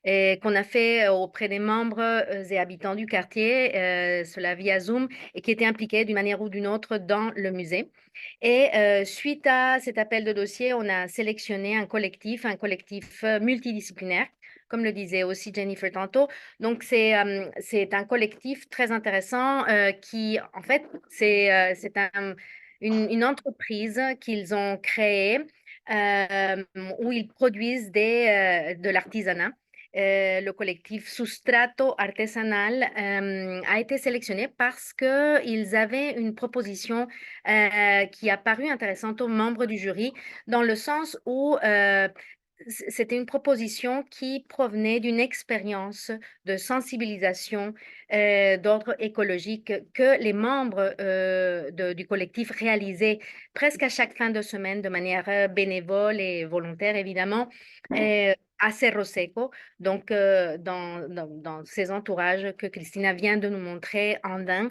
et qu'on a fait auprès des membres et habitants du quartier, cela via Zoom, et qui étaient impliqués d'une manière ou d'une autre dans le musée. Et suite à cet appel de dossier, on a sélectionné un collectif multidisciplinaire, comme le disait aussi Jennifer tantôt. Donc, c'est un collectif très intéressant qui, en fait, une entreprise qu'ils ont créée où ils produisent de l'artisanat. Le collectif Sustrato Artesanal a été sélectionné parce qu'ils avaient une proposition qui a paru intéressante aux membres du jury, dans le sens où c'était une proposition qui provenait d'une expérience de sensibilisation d'ordre écologique que les membres du collectif réalisaient presque à chaque fin de semaine de manière bénévole et volontaire, évidemment, à Cerro Seco, donc dans ces entourages que Cristina vient de nous montrer andins,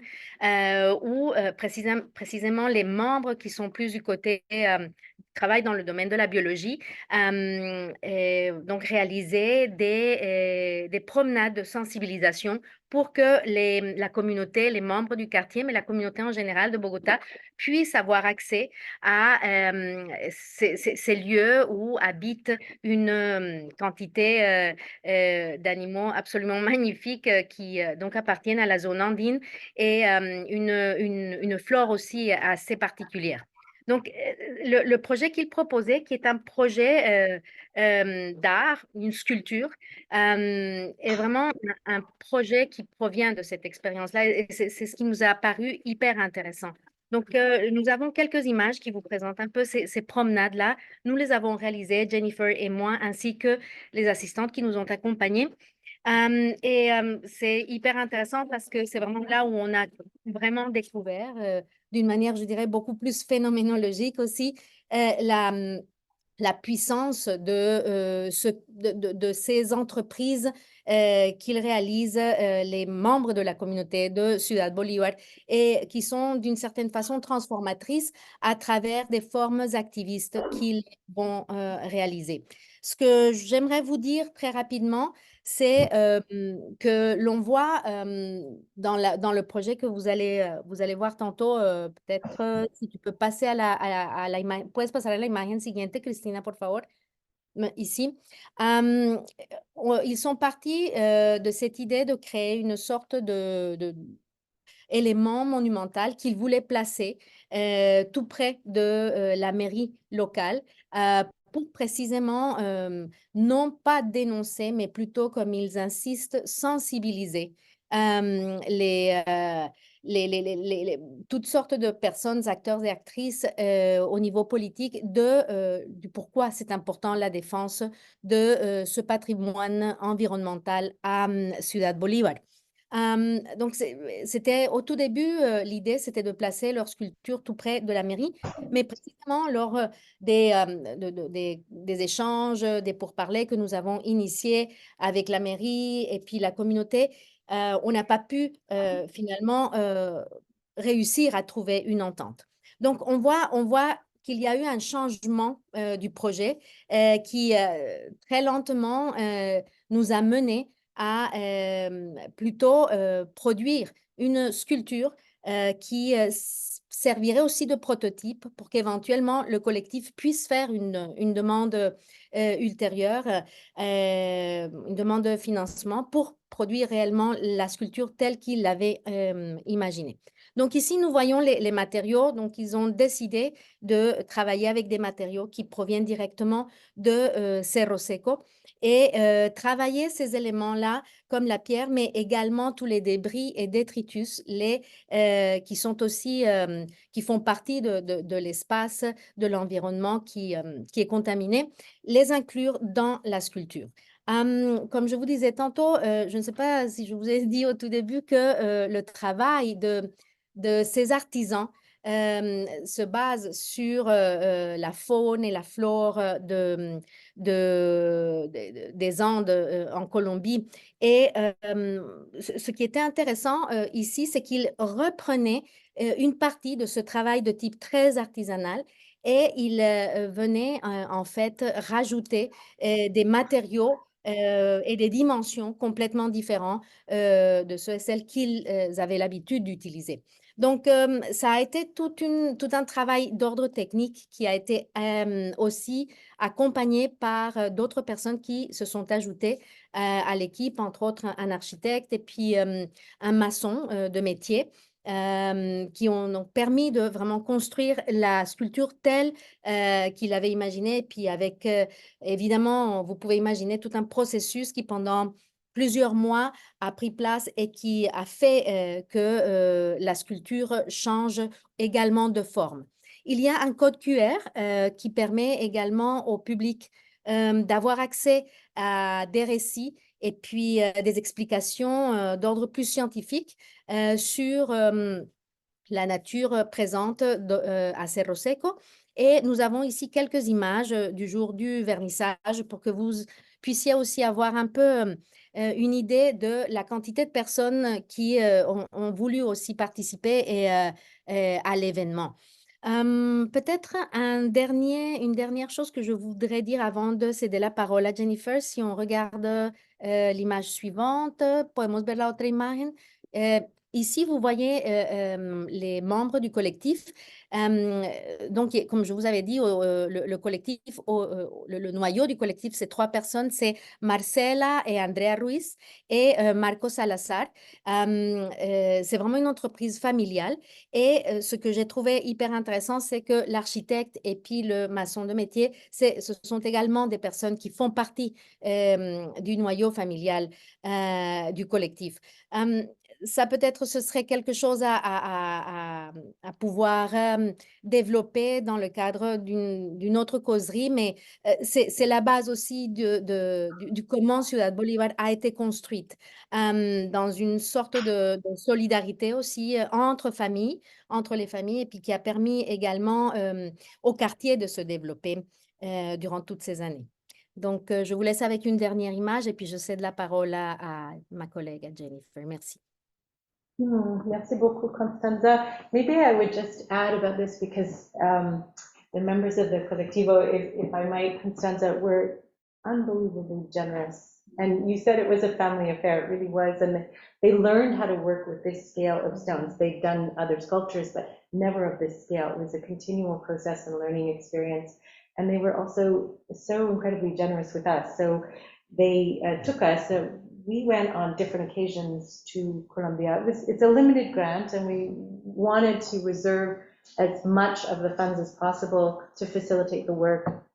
où précisément les membres qui sont plus du côté travaillent dans le domaine de la biologie, et donc réaliser des promenades de sensibilisation pour que la communauté, les membres du quartier, mais la communauté en général de Bogota, puissent avoir accès à ces lieux où habitent une quantité d'animaux absolument magnifiques qui donc appartiennent à la zone andine et une flore aussi assez particulière. Donc, le projet qu'il proposait, qui est un projet d'art, une sculpture, est vraiment un projet qui provient de cette expérience-là et c'est ce qui nous a paru hyper intéressant. Donc, nous avons quelques images qui vous présentent un peu ces promenades-là. Nous les avons réalisées, Jennifer et moi, ainsi que les assistantes qui nous ont accompagnés. C'est hyper intéressant parce que c'est vraiment là où on a vraiment découvert, d'une manière, je dirais, beaucoup plus phénoménologique aussi, la puissance de ces entreprises qu'ils réalisent, les membres de la communauté de Ciudad Bolívar, et qui sont d'une certaine façon transformatrices à travers des formes activistes qu'ils vont réaliser. Ce que j'aimerais vous dire très rapidement, c'est que l'on voit dans le projet que vous allez voir tantôt, peut-être si tu peux passer a la imagen, puedes pasar a la imagen siguiente, Cristina, por favor, ici. Ils sont partis de cette idée de créer une sorte élément monumental qu'ils voulaient placer tout près de la mairie locale pour précisément non pas dénoncer, mais plutôt, comme ils insistent, sensibiliser toutes sortes de personnes, acteurs et actrices au niveau politique du pourquoi c'est important la défense de ce patrimoine environnemental à Ciudad Bolívar. Donc, c'était au tout début, l'idée, c'était de placer leur sculpture tout près de la mairie, mais précisément lors des échanges, des pourparlers que nous avons initiés avec la mairie et puis la communauté, on n'a pas pu finalement réussir à trouver une entente. Donc, on voit qu'il y a eu un changement du projet qui très lentement nous a menés à plutôt produire une sculpture qui servirait aussi de prototype pour qu'éventuellement le collectif puisse faire une demande ultérieure, une demande de financement pour produire réellement la sculpture telle qu'il l'avait imaginée. Donc ici, nous voyons les matériaux. Donc, ils ont décidé de travailler avec des matériaux qui proviennent directement de Cerro Seco et travailler ces éléments-là comme la pierre, mais également tous les débris et détritus qui sont aussi, qui font partie de l'espace, de l'environnement qui est contaminé, les inclure dans la sculpture. Comme je vous disais tantôt, je ne sais pas si je vous ai dit au tout début que le travail de ces artisans se base sur la faune et la flore des Andes en Colombie. Et ce qui était intéressant ici, c'est qu'il reprenait une partie de ce travail de type très artisanal et il venait en fait rajouter des matériaux et des dimensions complètement différentes de ceux et celles qu'ils avaient l'habitude d'utiliser. Donc, ça a été tout un travail d'ordre technique qui a été aussi accompagné par d'autres personnes qui se sont ajoutées à l'équipe, entre autres un architecte et puis un maçon de métier. Qui ont donc permis de vraiment construire la sculpture telle qu'il avait imaginée. Et puis avec, évidemment, vous pouvez imaginer tout un processus qui, pendant plusieurs mois, a pris place et qui a fait que la sculpture change également de forme. Il y a un code QR qui permet également au public d'avoir accès à des récits et puis des explications d'ordre plus scientifique sur la nature présente à Cerro Seco. Et nous avons ici quelques images du jour du vernissage pour que vous puissiez aussi avoir un peu une idée de la quantité de personnes qui ont voulu aussi participer à l'événement. Peut-être une dernière chose que je voudrais dire avant de céder la parole à Jennifer. Si on regarde l'image suivante, podemos ver la otra imagen. Ici, vous voyez les membres du collectif. Donc, comme je vous avais dit, le collectif, le noyau du collectif, c'est 3 personnes, c'est Marcela et Andrea Ruiz et Marco Salazar. C'est vraiment une entreprise familiale. Et ce que j'ai trouvé hyper intéressant, c'est que l'architecte et puis le maçon de métier, ce sont également des personnes qui font partie du noyau familial du collectif. Ça peut-être, ce serait quelque chose à pouvoir développer dans le cadre d'une autre causerie, mais c'est la base aussi du comment Ciudad Bolívar a été construite, dans une sorte de solidarité aussi entre familles, entre les familles, et puis qui a permis également au quartier de se développer durant toutes ces années. Donc, je vous laisse avec une dernière image et puis je cède la parole à ma collègue, à Jennifer. Merci.
Merci beaucoup, Constanza. Maybe I would just add about this because the members of the Colectivo, if I might, Constanza, were unbelievably generous. And you said it was a family affair. It really was. And they learned how to work with this scale of stones. They've done other sculptures, but never of this scale. It was a continual process and learning experience. And they were also so incredibly generous with us. So they took us. We went on different occasions to Colombia. It's a limited grant, and we wanted to reserve as much of the funds as possible to facilitate the work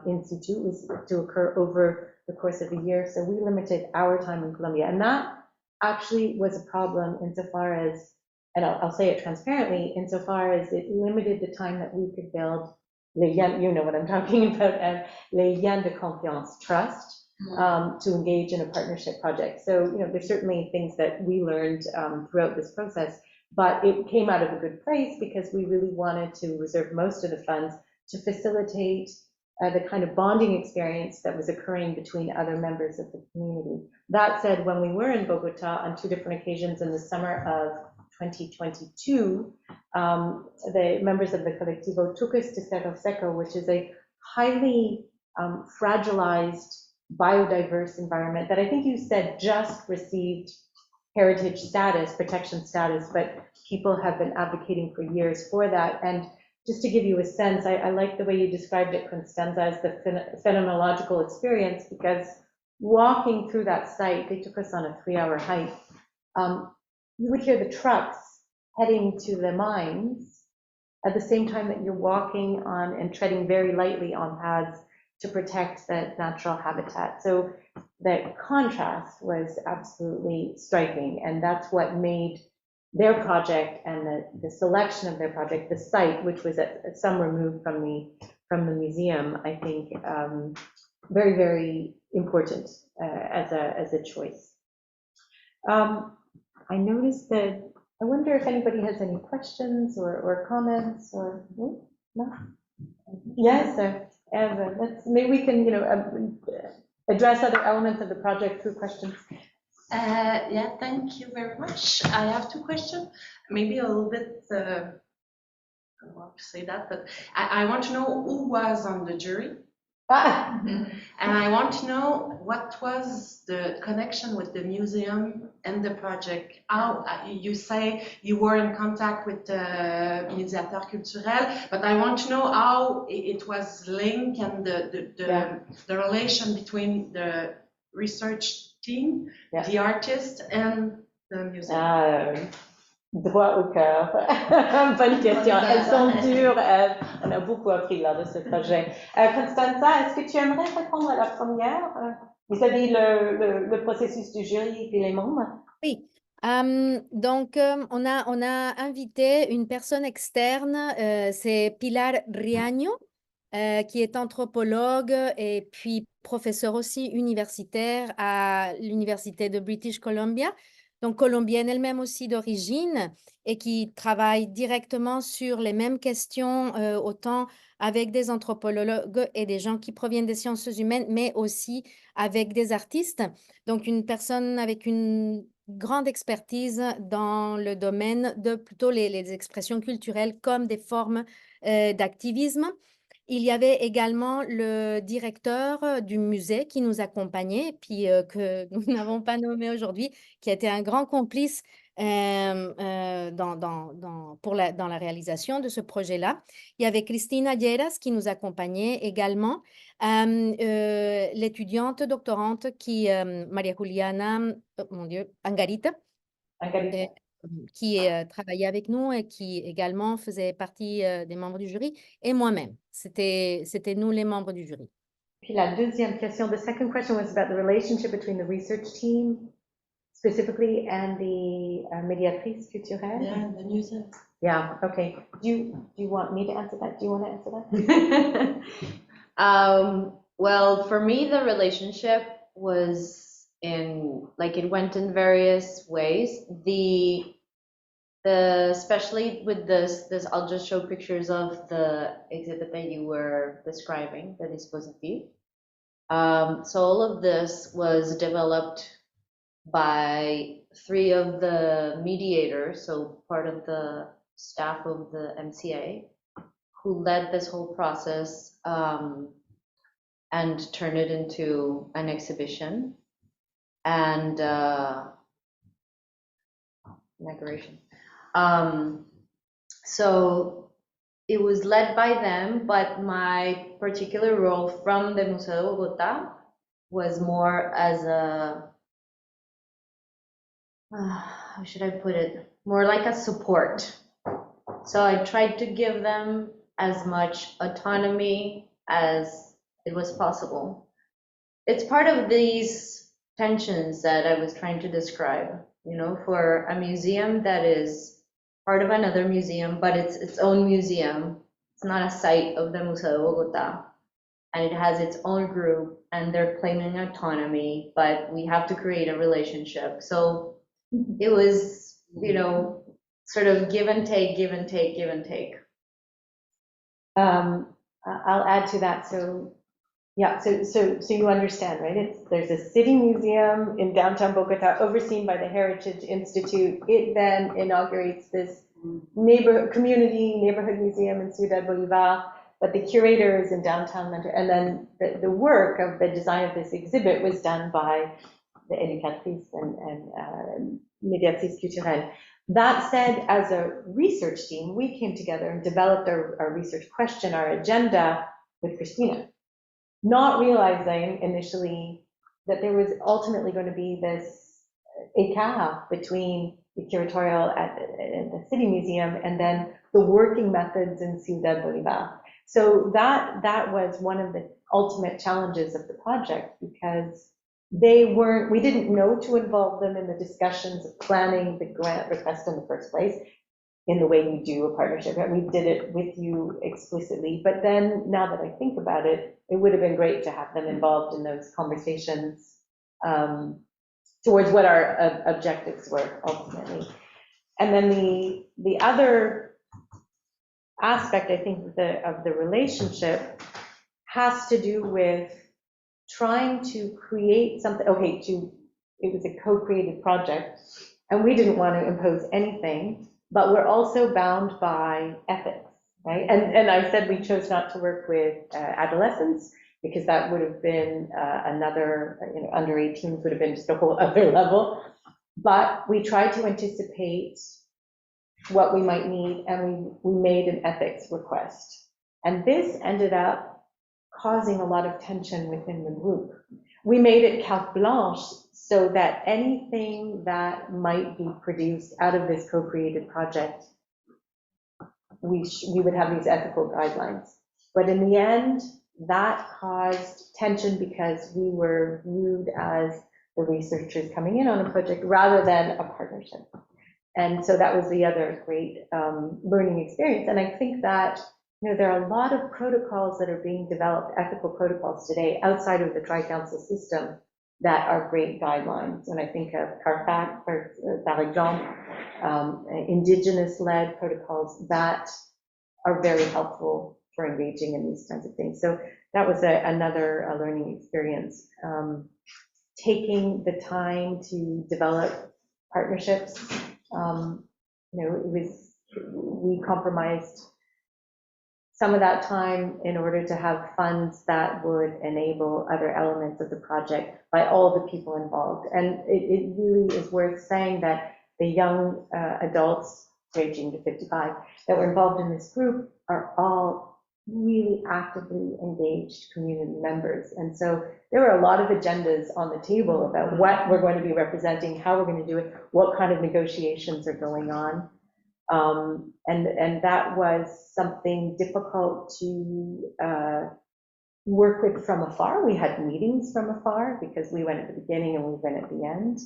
in situ. It was to occur over the course of a year, so we limited our time in Colombia. And that actually was a problem insofar as, and I'll say it transparently, insofar as it limited the time that we could build, you know what I'm talking about, les liens de confiance, trust, to engage in a partnership project. So, you know, there's certainly things that we learned throughout this process, but it came out of a good place because we really wanted to reserve most of the funds to facilitate the kind of bonding experience that was occurring between other members of the community. That said, when we were in Bogotá on 2 different occasions in the summer of 2022, the members of the Colectivo took us to Cerro Seco, which is a highly fragilized, biodiverse environment that I think you said just received heritage status, protection status, but people have been advocating for years for that. And just to give you a sense, I like the way you described it, Constanza, as the phenomenological experience, because walking through that site, they took us on a 3-hour hike. You would hear the trucks heading to the mines at the same time that you're walking on and treading very lightly on paths to protect the natural habitat. So the contrast was absolutely striking, and that's what made their project and the selection of their project, the site, which was at some removed from the museum, I think very, very important as a choice. I noticed that I wonder if anybody has any questions or comments or, no? Yes, Eva, maybe we can, address other elements of the project through questions.
Yeah, thank you very much. I have two questions, maybe a little bit, I don't want to say that, but I want to know who was on the jury. And I want to know what was the connection with the museum and the project. How you say you were in contact with the médiateur culturel, but I want to know how it was linked and the relation between the research team, the artist, and the museum.
Droit au cœur. Bonne question. Elles sont dures. On a beaucoup appris lors de ce projet. Constanza, est-ce que tu aimerais répondre à la première vis-à-vis le processus du jury et les membres?
Oui. Donc, on a invité une personne externe, c'est Pilar Riaño, qui est anthropologue et puis professeur aussi universitaire à l'université de British Columbia, donc colombienne elle-même aussi d'origine, et qui travaille directement sur les mêmes questions, autant avec des anthropologues et des gens qui proviennent des sciences humaines, mais aussi avec des artistes. Donc, une personne avec une grande expertise dans le domaine de plutôt les expressions culturelles comme des formes d'activisme. Il y avait également le directeur du musée qui nous accompagnait, puis que nous n'avons pas nommé aujourd'hui, qui a été un grand complice dans la réalisation de ce projet-là. Il y avait Cristina Lleras qui nous accompagnait également, l'étudiante doctorante qui, Maria Juliana, mon Dieu, Angarita. Qui travaillait avec nous et qui également faisait partie des membres du jury, et moi-même. C'était nous les membres du jury.
Puis la deuxième question, the second question was about the relationship between the research team specifically and the médiatrice culturelle.
Yeah, the museum.
Yeah, okay. Do you want me to answer that? Do you want to answer that?
Well, for me, the relationship was it went in various ways. Especially with this, I'll just show pictures of the exhibit that you were describing, the dispositif. So all of this was developed by 3 of the mediators, so part of the staff of the MCA, who led this whole process and turned it into an exhibition and inauguration. So it was led by them, but my particular role from the Museo de Bogotá was more as how should I put it? More like a support. So I tried to give them as much autonomy as it was possible. It's part of these tensions that I was trying to describe, for a museum that is part of another museum, but it's its own museum. It's not a site of the Museo de Bogotá, and it has its own group, and they're claiming autonomy, but we have to create a relationship. So it was, sort of give and take, give and take, give and take.
I'll add to that. So you understand, right? There's a city museum in downtown Bogotá overseen by the Heritage Institute. It then inaugurates this neighborhood museum in Ciudad Bolívar, but the curator is in downtown Mentor. And then the work of the design of this exhibit was done by the éducatrice and médiatrice culturelle. That said, as a research team, we came together and developed our research question, our agenda with Cristina, not realizing initially that there was ultimately going to be this écart between the curatorial and the city museum and then the working methods in Ciudad Bolívar. So that was one of the ultimate challenges of the project, because we didn't know to involve them in the discussions of planning the grant request in the first place in the way you do a partnership. We did it with you explicitly, but then now that I think about it, it would have been great to have them involved in those conversations towards what our objectives were ultimately. And then the other aspect, I think, of the relationship has to do with trying to create something. Okay, it was a co-created project, and we didn't want to impose anything, but we're also bound by ethics, right? And I said we chose not to work with adolescents, because that would have been another, under 18s would have been just a whole other level. But we tried to anticipate what we might need, and we made an ethics request. And this ended up causing a lot of tension within the group. We made it carte blanche so that anything that might be produced out of this co-created project, we would have these ethical guidelines. But in the end, that caused tension because we were viewed as the researchers coming in on a project rather than a partnership. And so that was the other great learning experience. And I think that there are a lot of protocols that are being developed, ethical protocols today, outside of the Tri-Council system that are great guidelines. And I think of CARFAC, par exemple, indigenous-led protocols that are very helpful for engaging in these kinds of things. So that was another learning experience. Taking the time to develop partnerships, we compromised some of that time in order to have funds that would enable other elements of the project by all the people involved. And it really is worth saying that the young adults ranging to 55 that were involved in this group are all really actively engaged community members. And so there were a lot of agendas on the table about what we're going to be representing, how we're going to do it, what kind of negotiations are going on. And that was something difficult to work with from afar. We had meetings from afar because we went at the beginning and we went at the end,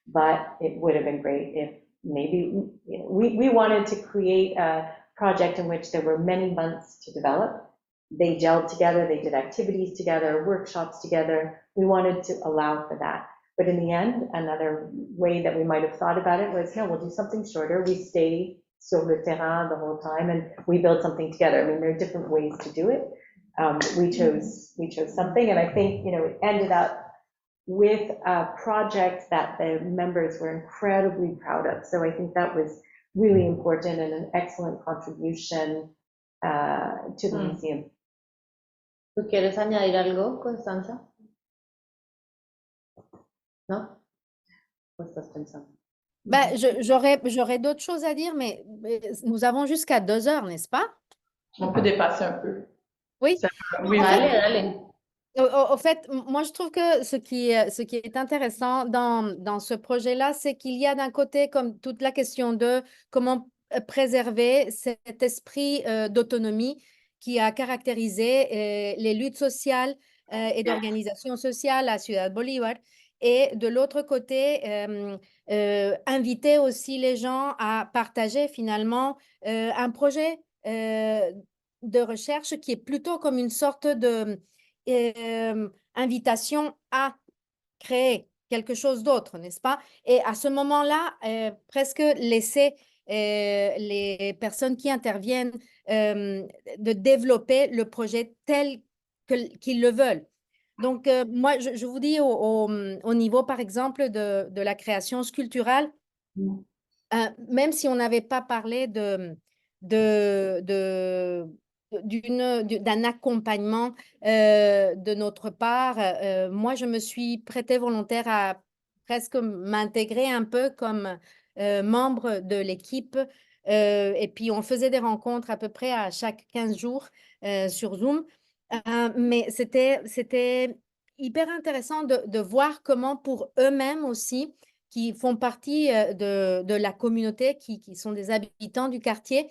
but it would have been great if maybe, we wanted to create a project in which there were many months to develop. They gelled together, they did activities together, workshops together. We wanted to allow for that. But in the end, another way that we might have thought about it was, no, we'll do something shorter. We stay sur le terrain the whole time and we build something together. I mean, there are different ways to do it. We chose something, and I think, it ended up with a project that the members were incredibly proud of. So I think that was really important and an excellent contribution to the museum.
¿Tú quieres añadir algo, Constanza? ¿No? ¿Qué estás pensando?
Ben, j'aurais d'autres choses à dire, mais nous avons jusqu'à 2 heures, n'est-ce pas?
On peut dépasser un peu.
Oui.
Oui,
Dale.
Au fait, moi, je trouve que ce qui est intéressant dans ce projet-là, c'est qu'il y a d'un côté comme toute la question de comment préserver cet esprit d'autonomie qui a caractérisé les luttes sociales et d'organisation sociale à Ciudad Bolívar. Et de l'autre côté, inviter aussi les gens à partager finalement un projet de recherche qui est plutôt comme une sorte de invitation à créer quelque chose d'autre, n'est-ce pas? Et à ce moment-là, presque laisser les personnes qui interviennent de développer le projet tel qu'ils le veulent. Donc, moi, je vous dis au niveau, par exemple, de la création sculpturale, même si on n'avait pas parlé d'un accompagnement de notre part, moi, je me suis prêtée volontaire à presque m'intégrer un peu comme membre de l'équipe. Et puis, on faisait des rencontres à peu près à chaque 15 jours sur Zoom. Mais c'était hyper intéressant de voir comment pour eux-mêmes aussi, qui font partie de la communauté, qui sont des habitants du quartier,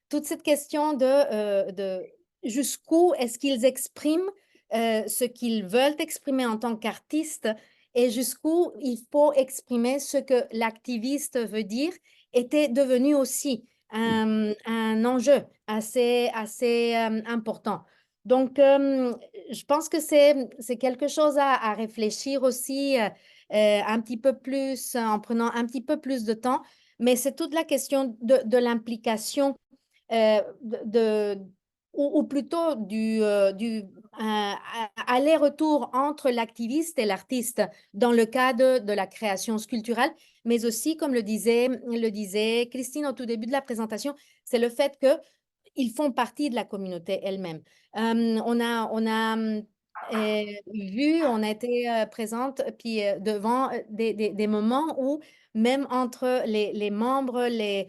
toute cette question de jusqu'où est-ce qu'ils expriment ce qu'ils veulent exprimer en tant qu'artistes et jusqu'où il faut exprimer ce que l'activiste veut dire était devenu aussi un enjeu assez important. Donc, je pense que c'est quelque chose à réfléchir aussi un petit peu plus, en prenant un petit peu plus de temps, mais c'est toute la question de l'implication ou plutôt du aller-retour entre l'activiste et l'artiste dans le cadre de la création sculpturale, mais aussi, comme le disait Christine au tout début de la présentation, c'est le fait qu'ils font partie de la communauté elle-même. On a été présente puis devant des moments où même entre les membres, les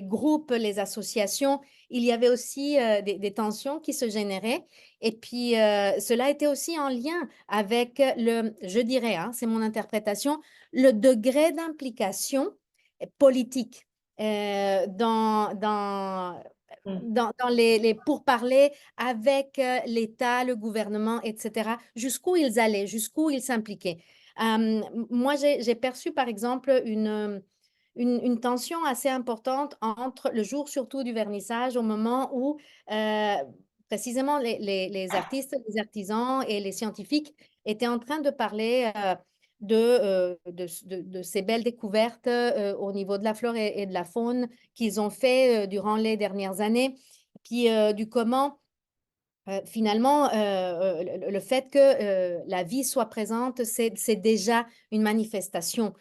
groupes, les associations, il y avait aussi des tensions qui se généraient. Et puis, cela était aussi en lien avec je dirais, hein, c'est mon interprétation, le degré d'implication politique dans les pourparlers avec l'État, le gouvernement, etc., jusqu'où ils allaient, jusqu'où ils s'impliquaient. Moi, j'ai perçu, par exemple, une tension assez importante entre le jour surtout du vernissage, au moment où précisément les artistes, les artisans et les scientifiques étaient en train de parler de ces belles découvertes au niveau de la flore et de la faune qu'ils ont fait durant les dernières années, puis du comment finalement le fait que la vie soit présente, c'est déjà une manifestation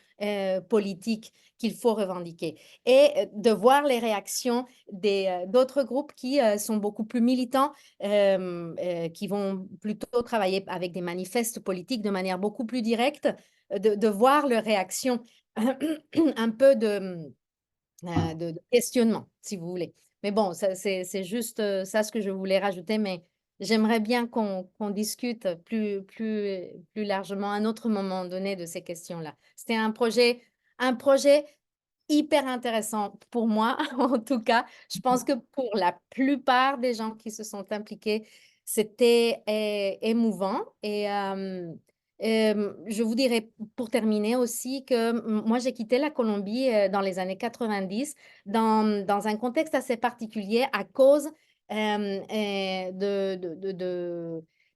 politique qu'il faut revendiquer. Et de voir les réactions d'autres groupes qui sont beaucoup plus militants, qui vont plutôt travailler avec des manifestes politiques de manière beaucoup plus directe, de voir leurs réactions un peu de questionnement, si vous voulez. Mais bon, c'est juste ça ce que je voulais rajouter, mais j'aimerais bien qu'on discute plus largement à un autre moment donné de ces questions-là. C'était un projet hyper intéressant pour moi, en tout cas. Je pense que pour la plupart des gens qui se sont impliqués, c'était émouvant. Et je vous dirais, pour terminer aussi, que moi, j'ai quitté la Colombie dans les années 90 dans un contexte assez particulier à cause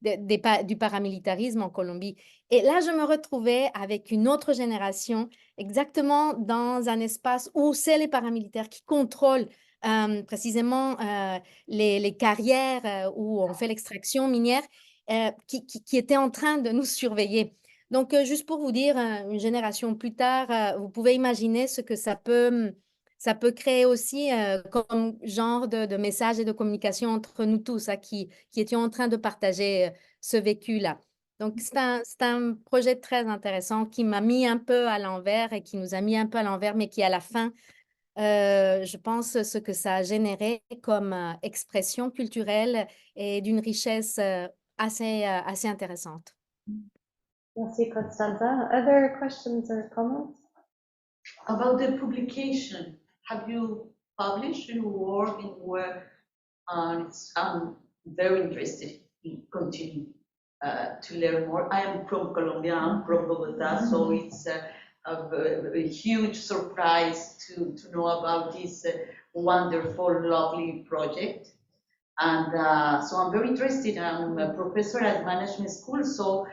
du paramilitarisme en Colombie. Et là, je me retrouvais avec une autre génération exactement dans un espace où c'est les paramilitaires qui contrôlent précisément les carrières où on fait l'extraction minière, qui étaient en train de nous surveiller. Donc, juste pour vous dire, une génération plus tard, vous pouvez imaginer ce que ça peut créer aussi comme genre de message et de communication entre nous tous, qui étions en train de partager ce vécu-là. Donc, c'est un projet très intéressant qui m'a mis un peu à l'envers et qui nous a mis un peu à l'envers, mais qui, à la fin, je pense, ce que ça a généré comme expression culturelle et d'une richesse assez intéressante.
Merci, Constanza. Other questions or comments?
About the publication, have you published your work in where I'm very interested in continuing to learn more. I am from Colombia, I'm from Bogotá, so it's a huge surprise to know about this wonderful, lovely project. And so I'm very interested. I'm a professor at management school, so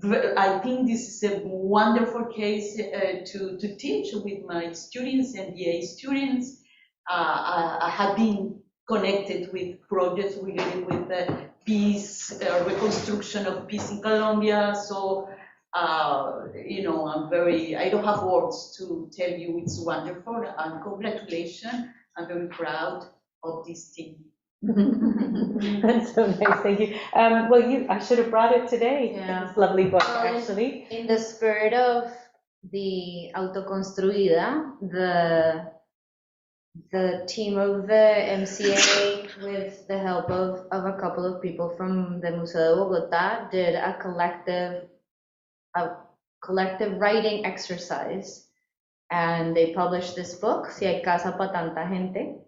I think this is a wonderful case to teach with my students and DA students. I have been connected with projects related with peace, reconstruction of peace in Colombia. So, you know, I don't have words to tell you it's wonderful, and congratulations. I'm very proud of this team.
That's so nice, thank you. Well, I should have brought it today.
Yeah.
This lovely book, actually.
In the spirit of the Autoconstruida, the team of the MCA, with the help of a couple of people from the Museo de Bogotá, did a collective writing exercise. And they published this book, Si hay casa pa tanta gente,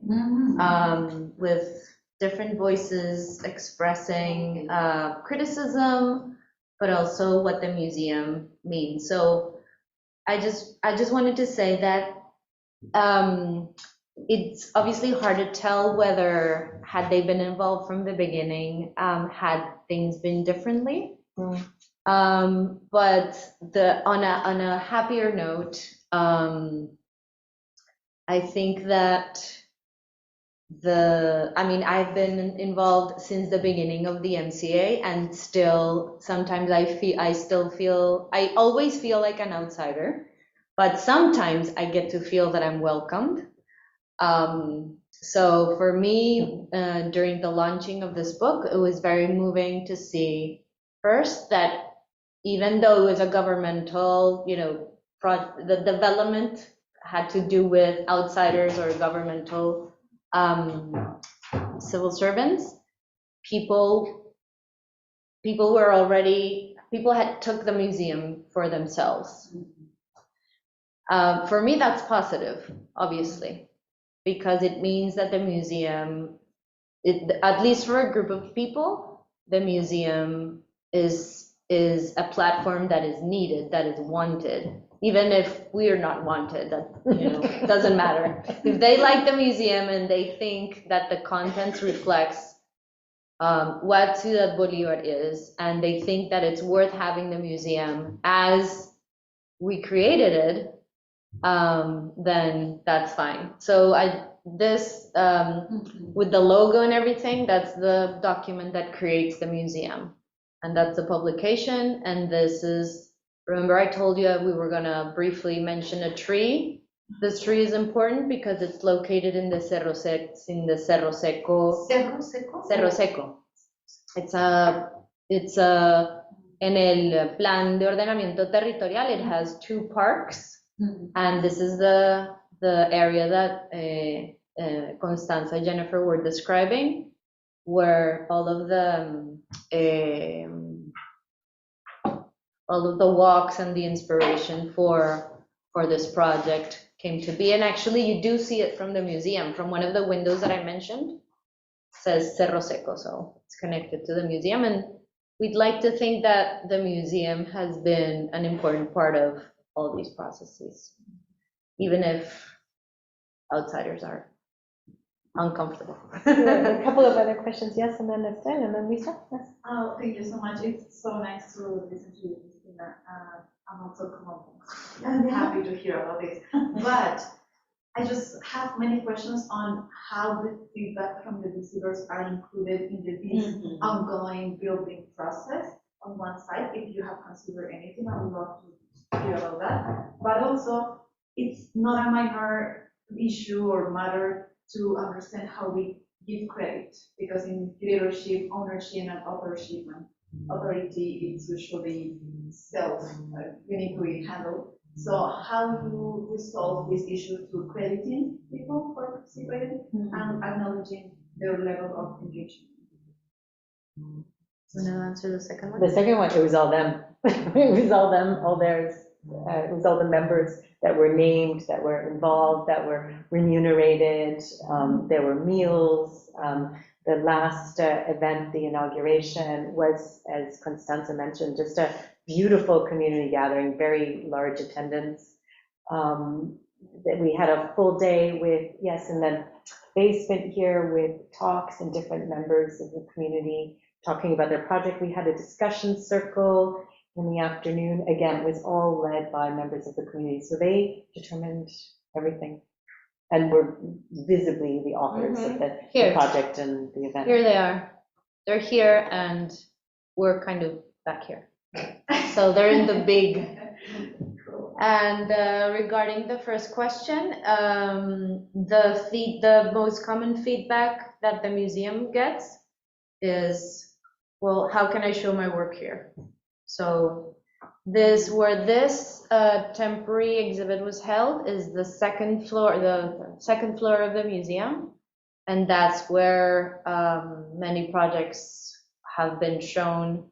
with different voices expressing criticism, but also what the museum means. So I just wanted to say that it's obviously hard to tell whether, had they been involved from the beginning, had things been differently. But on a happier note, I think that I've been involved since the beginning of the MCA, and still sometimes I always feel like an outsider, but sometimes I get to feel that I'm welcomed. So for me, during the launching of this book, it was very moving to see first that even though it was a governmental, the development had to do with outsiders or governmental civil servants, people had took the museum for themselves. For me, that's positive, obviously, because it means that the museum, at least for a group of people, the museum is a platform that is needed, that is wanted. Even if we are not wanted, that it doesn't matter. If they like the museum and they think that the contents reflects what Ciudad Bolívar is, and they think that it's worth having the museum as we created it, then that's fine. So with the logo and everything, that's the document that creates the museum, and that's a publication. And this is, remember I told you we were gonna briefly mention a tree. This tree is important because it's located in the Cerro Seco.
Cerro Seco?
Cerro Seco. It's en el plan de ordenamiento territorial, it has 2 parks. And this is the area that Constanza and Jennifer were describing, where all of the walks and the inspiration for this project came to be. And actually, you do see it from the museum, from one of the windows that I mentioned. It says Cerro Seco, so it's connected to the museum. And we'd like to think that the museum has been an important part of all these processes, even if outsiders are uncomfortable.
A couple of other questions, yes, and then Estelle, and then Lisa. Yes.
Oh, thank you so much. It's so nice to listen to you, Cristina. I'm also Colombian. I'm happy to hear about this. But I just have many questions on how the feedback from the visitors are included in this ongoing building process. On one side, if you have considered anything, I would love to hear about that. But also, it's not a minor issue or matter to understand how we give credit, because in curatorship, ownership, and authorship and authority, it's usually uniquely handled. So how you resolve this issue through crediting people for participating and acknowledging their level of engagement?
So now answer the second one.
The second one, it was all them. It was all them, all theirs. It was all the members that were named, that were involved, that were remunerated. There were meals. The last event, the inauguration, was, as Constanza mentioned, just a beautiful community gathering, very large attendance. We had a full day with, in the basement here with talks and different members of the community talking about their project. We had a discussion circle in the afternoon. Again, it was all led by members of the community. So they determined everything and were visibly the authors of the project and the event.
Here they are. They're here and we're kind of back here. So they're in the big. And regarding the first question, the most common feedback that the museum gets is, well, how can I show my work here? So where this temporary exhibit was held is the second floor of the museum, and that's where many projects have been shown.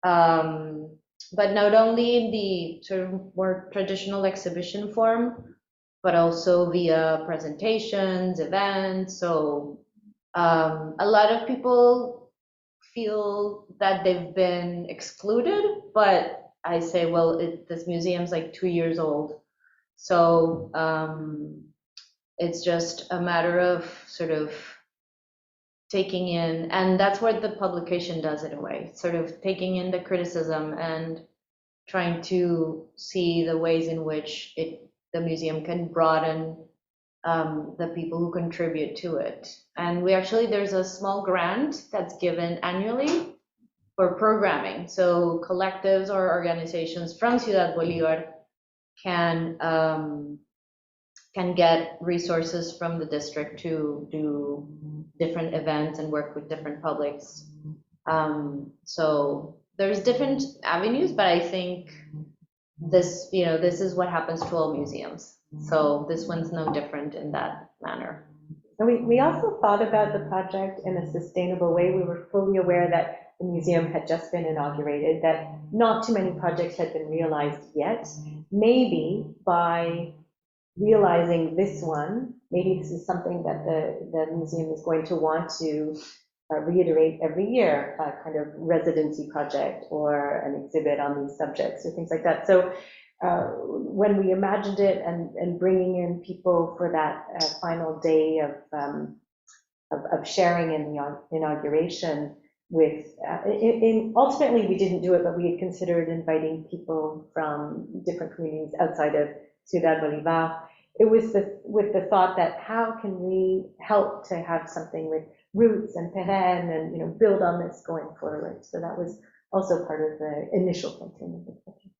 But not only in the sort of more traditional exhibition form, but also via presentations, events. So a lot of people feel that they've been excluded, but I say, well, this museum's like 2 years old. So it's just a matter of sort of taking in, and that's what the publication does in a way, sort of taking in the criticism and trying to see the ways in which the museum can broaden the people who contribute to it. And there's a small grant that's given annually for programming. So collectives or organizations from Ciudad Bolívar can get resources from the district to do different events and work with different publics. So there's different avenues, but I think this is what happens to all museums. So this one's no different in that manner.
And we also thought about the project in a sustainable way. We were fully aware that the museum had just been inaugurated, that not too many projects had been realized yet. Maybe by realizing this one, maybe this is something that the museum is going to want to reiterate every year, a kind of residency project or an exhibit on these subjects or things like that. So when we imagined it and bringing in people for that final day of sharing in the inauguration with, ultimately we didn't do it, but we had considered inviting people from different communities outside of Ciudad Bolívar. It was with the thought that how can we help to have something with roots and perenne and build on this going forward. So that was also part of the initial thinking of the project.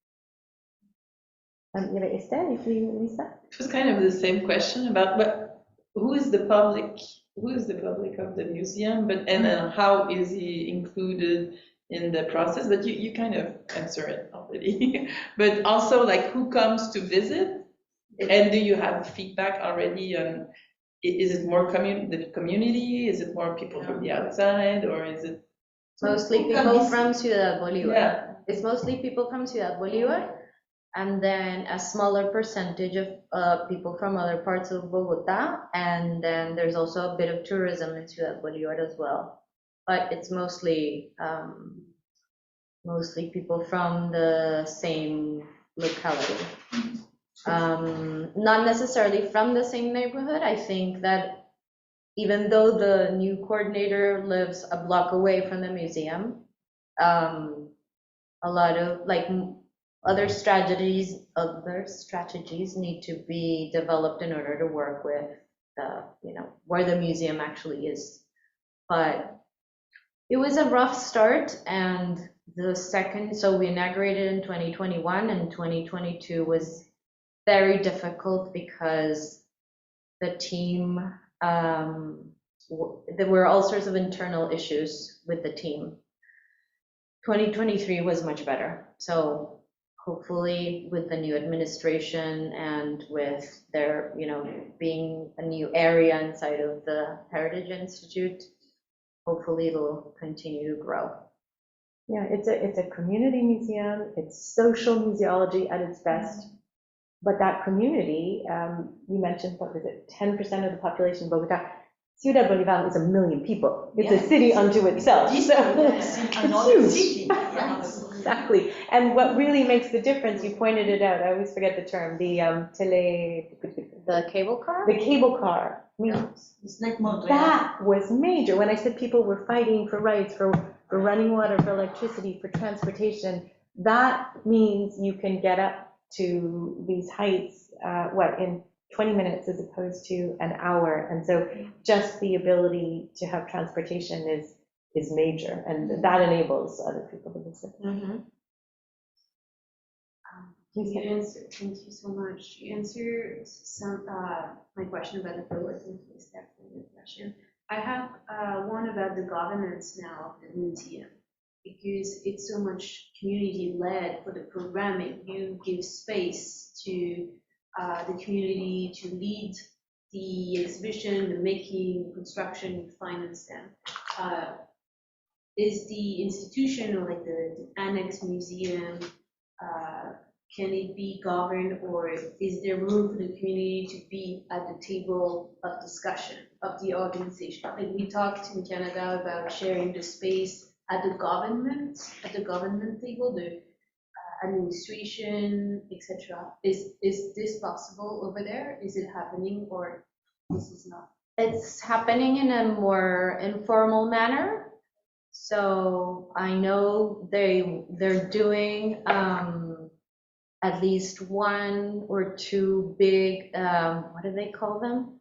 Esther, if you Lisa?
It was kind of the same question about, but who is the public? Who is the public of the museum? And how is he included in the process? But you kind of answer it already. But also, like, who comes to visit? And do you have feedback already on? Is it more the community? Is it more people from the outside, or is it
mostly people from Ciudad Bolívar?
Yeah.
It's mostly people from Ciudad Bolívar, and then a smaller percentage of people from other parts of Bogotá, and then there's also a bit of tourism in Ciudad Bolívar as well. But it's mostly people from the same locality. Not necessarily from the same neighborhood. I think that even though the new coordinator lives a block away from the museum, a lot of other strategies need to be developed in order to work with where the museum actually is. But it was a rough start, and so we inaugurated in 2021, and 2022 was very difficult because the team, there were all sorts of internal issues with the team. 2023 was much better. So hopefully with the new administration and with there, being a new area inside of the Heritage Institute, hopefully it'll continue to grow.
Yeah, it's a community museum. It's social museology at its best. But that community, you mentioned, what was it, 10% of the population of Bogotá. Ciudad Bolívar is 1 million people. It's a city unto itself.
Another city.
Yes, exactly. And what really makes the difference, you pointed it out, I always forget the term, the
the cable car?
The cable car. I mean,
it's like Montreal.
That was major. When I said people were fighting for rights, for running water, for electricity, for transportation, that means you can get up to these heights, in 20 minutes as opposed to an hour. And so just the ability to have transportation is major, and that enables other people to visit.
Thank you so much. You answered my question about the co-working space. Definitely a question. I have one about the governance now of the museum, because it's so much community-led for the programming. You give space to the community to lead the exhibition, the making, the construction, you finance them. Is the institution or the annex museum, can it be governed, or is there room for the community to be at the table of discussion of the organization? We talked in Canada about sharing the space at the government table, the administration, etc. Is this possible over there? Is it happening, or this is not?
It's happening in a more informal manner. So I know they're doing at least one or two big, what do they call them?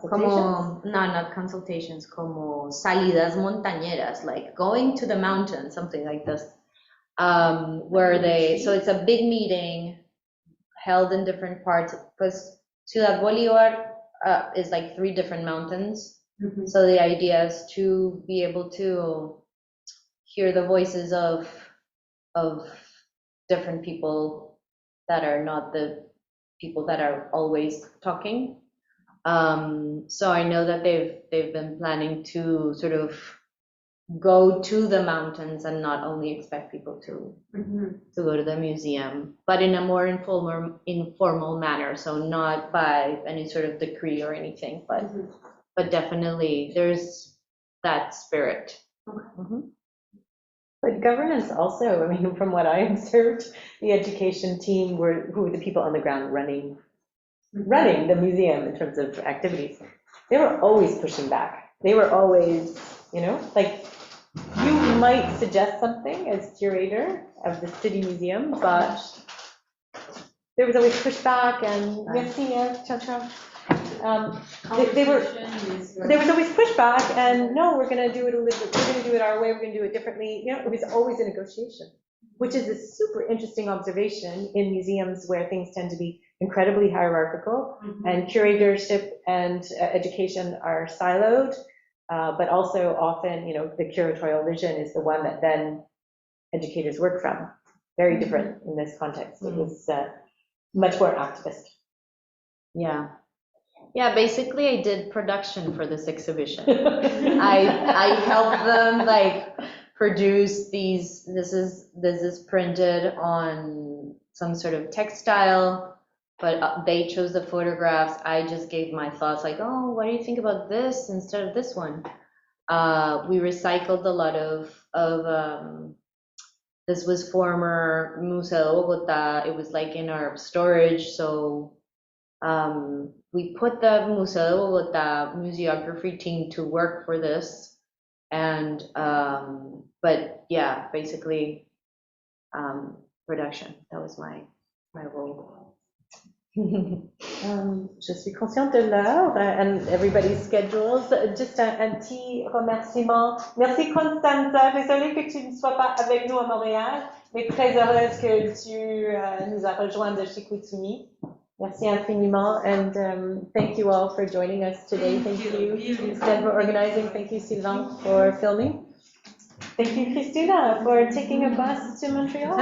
Como, no, not consultations, como salidas montañeras, like going to the mountains, something like this. Where so it's a big meeting held in different parts, because Ciudad Bolívar is like 3 different mountains. Mm-hmm. So the idea is to be able to hear the voices of different people that are not the people that are always talking. So I know that they've been planning to sort of go to the mountains and not only expect people to go to the museum, but in a more informal manner. So not by any sort of decree or anything, but definitely there's that spirit.
But governance also, I mean, from what I observed, the education team who were the people on the ground running the museum in terms of activities. They were always pushing back. They were always, like, you might suggest something as curator of the city museum, but there was always pushback and there was always pushback and no, we're going to do it our way, we're going to do it differently. It was always a negotiation, which is a super interesting observation in museums where things tend to be incredibly hierarchical and curatorship and education are siloed. But also often, the curatorial vision is the one that then educators work from. Very different in this context. It was much more activist.
Yeah, basically I did production for this exhibition. I helped them like produce these, this is printed on some sort of textile, but they chose the photographs. I just gave my thoughts like, oh, what do you think about this instead of this one? We recycled a lot of this was former Museo de Bogotá. It was like in our storage. So we put the Museo de Bogotá museography team to work for this. And, but yeah, basically production, that was my role.
Je suis consciente de l'heure and everybody's schedules. Juste un petit remerciement. Merci Constanza. Désolée que tu ne sois pas avec nous à Montréal, mais très heureuse que tu nous as rejoints de chez Coutumi. Merci infiniment, and thank you all for joining us today. Thank you, Stan, for organizing. Thank you, Sylvain, for filming. Thank you, Cristina, for taking a bus to Montreal.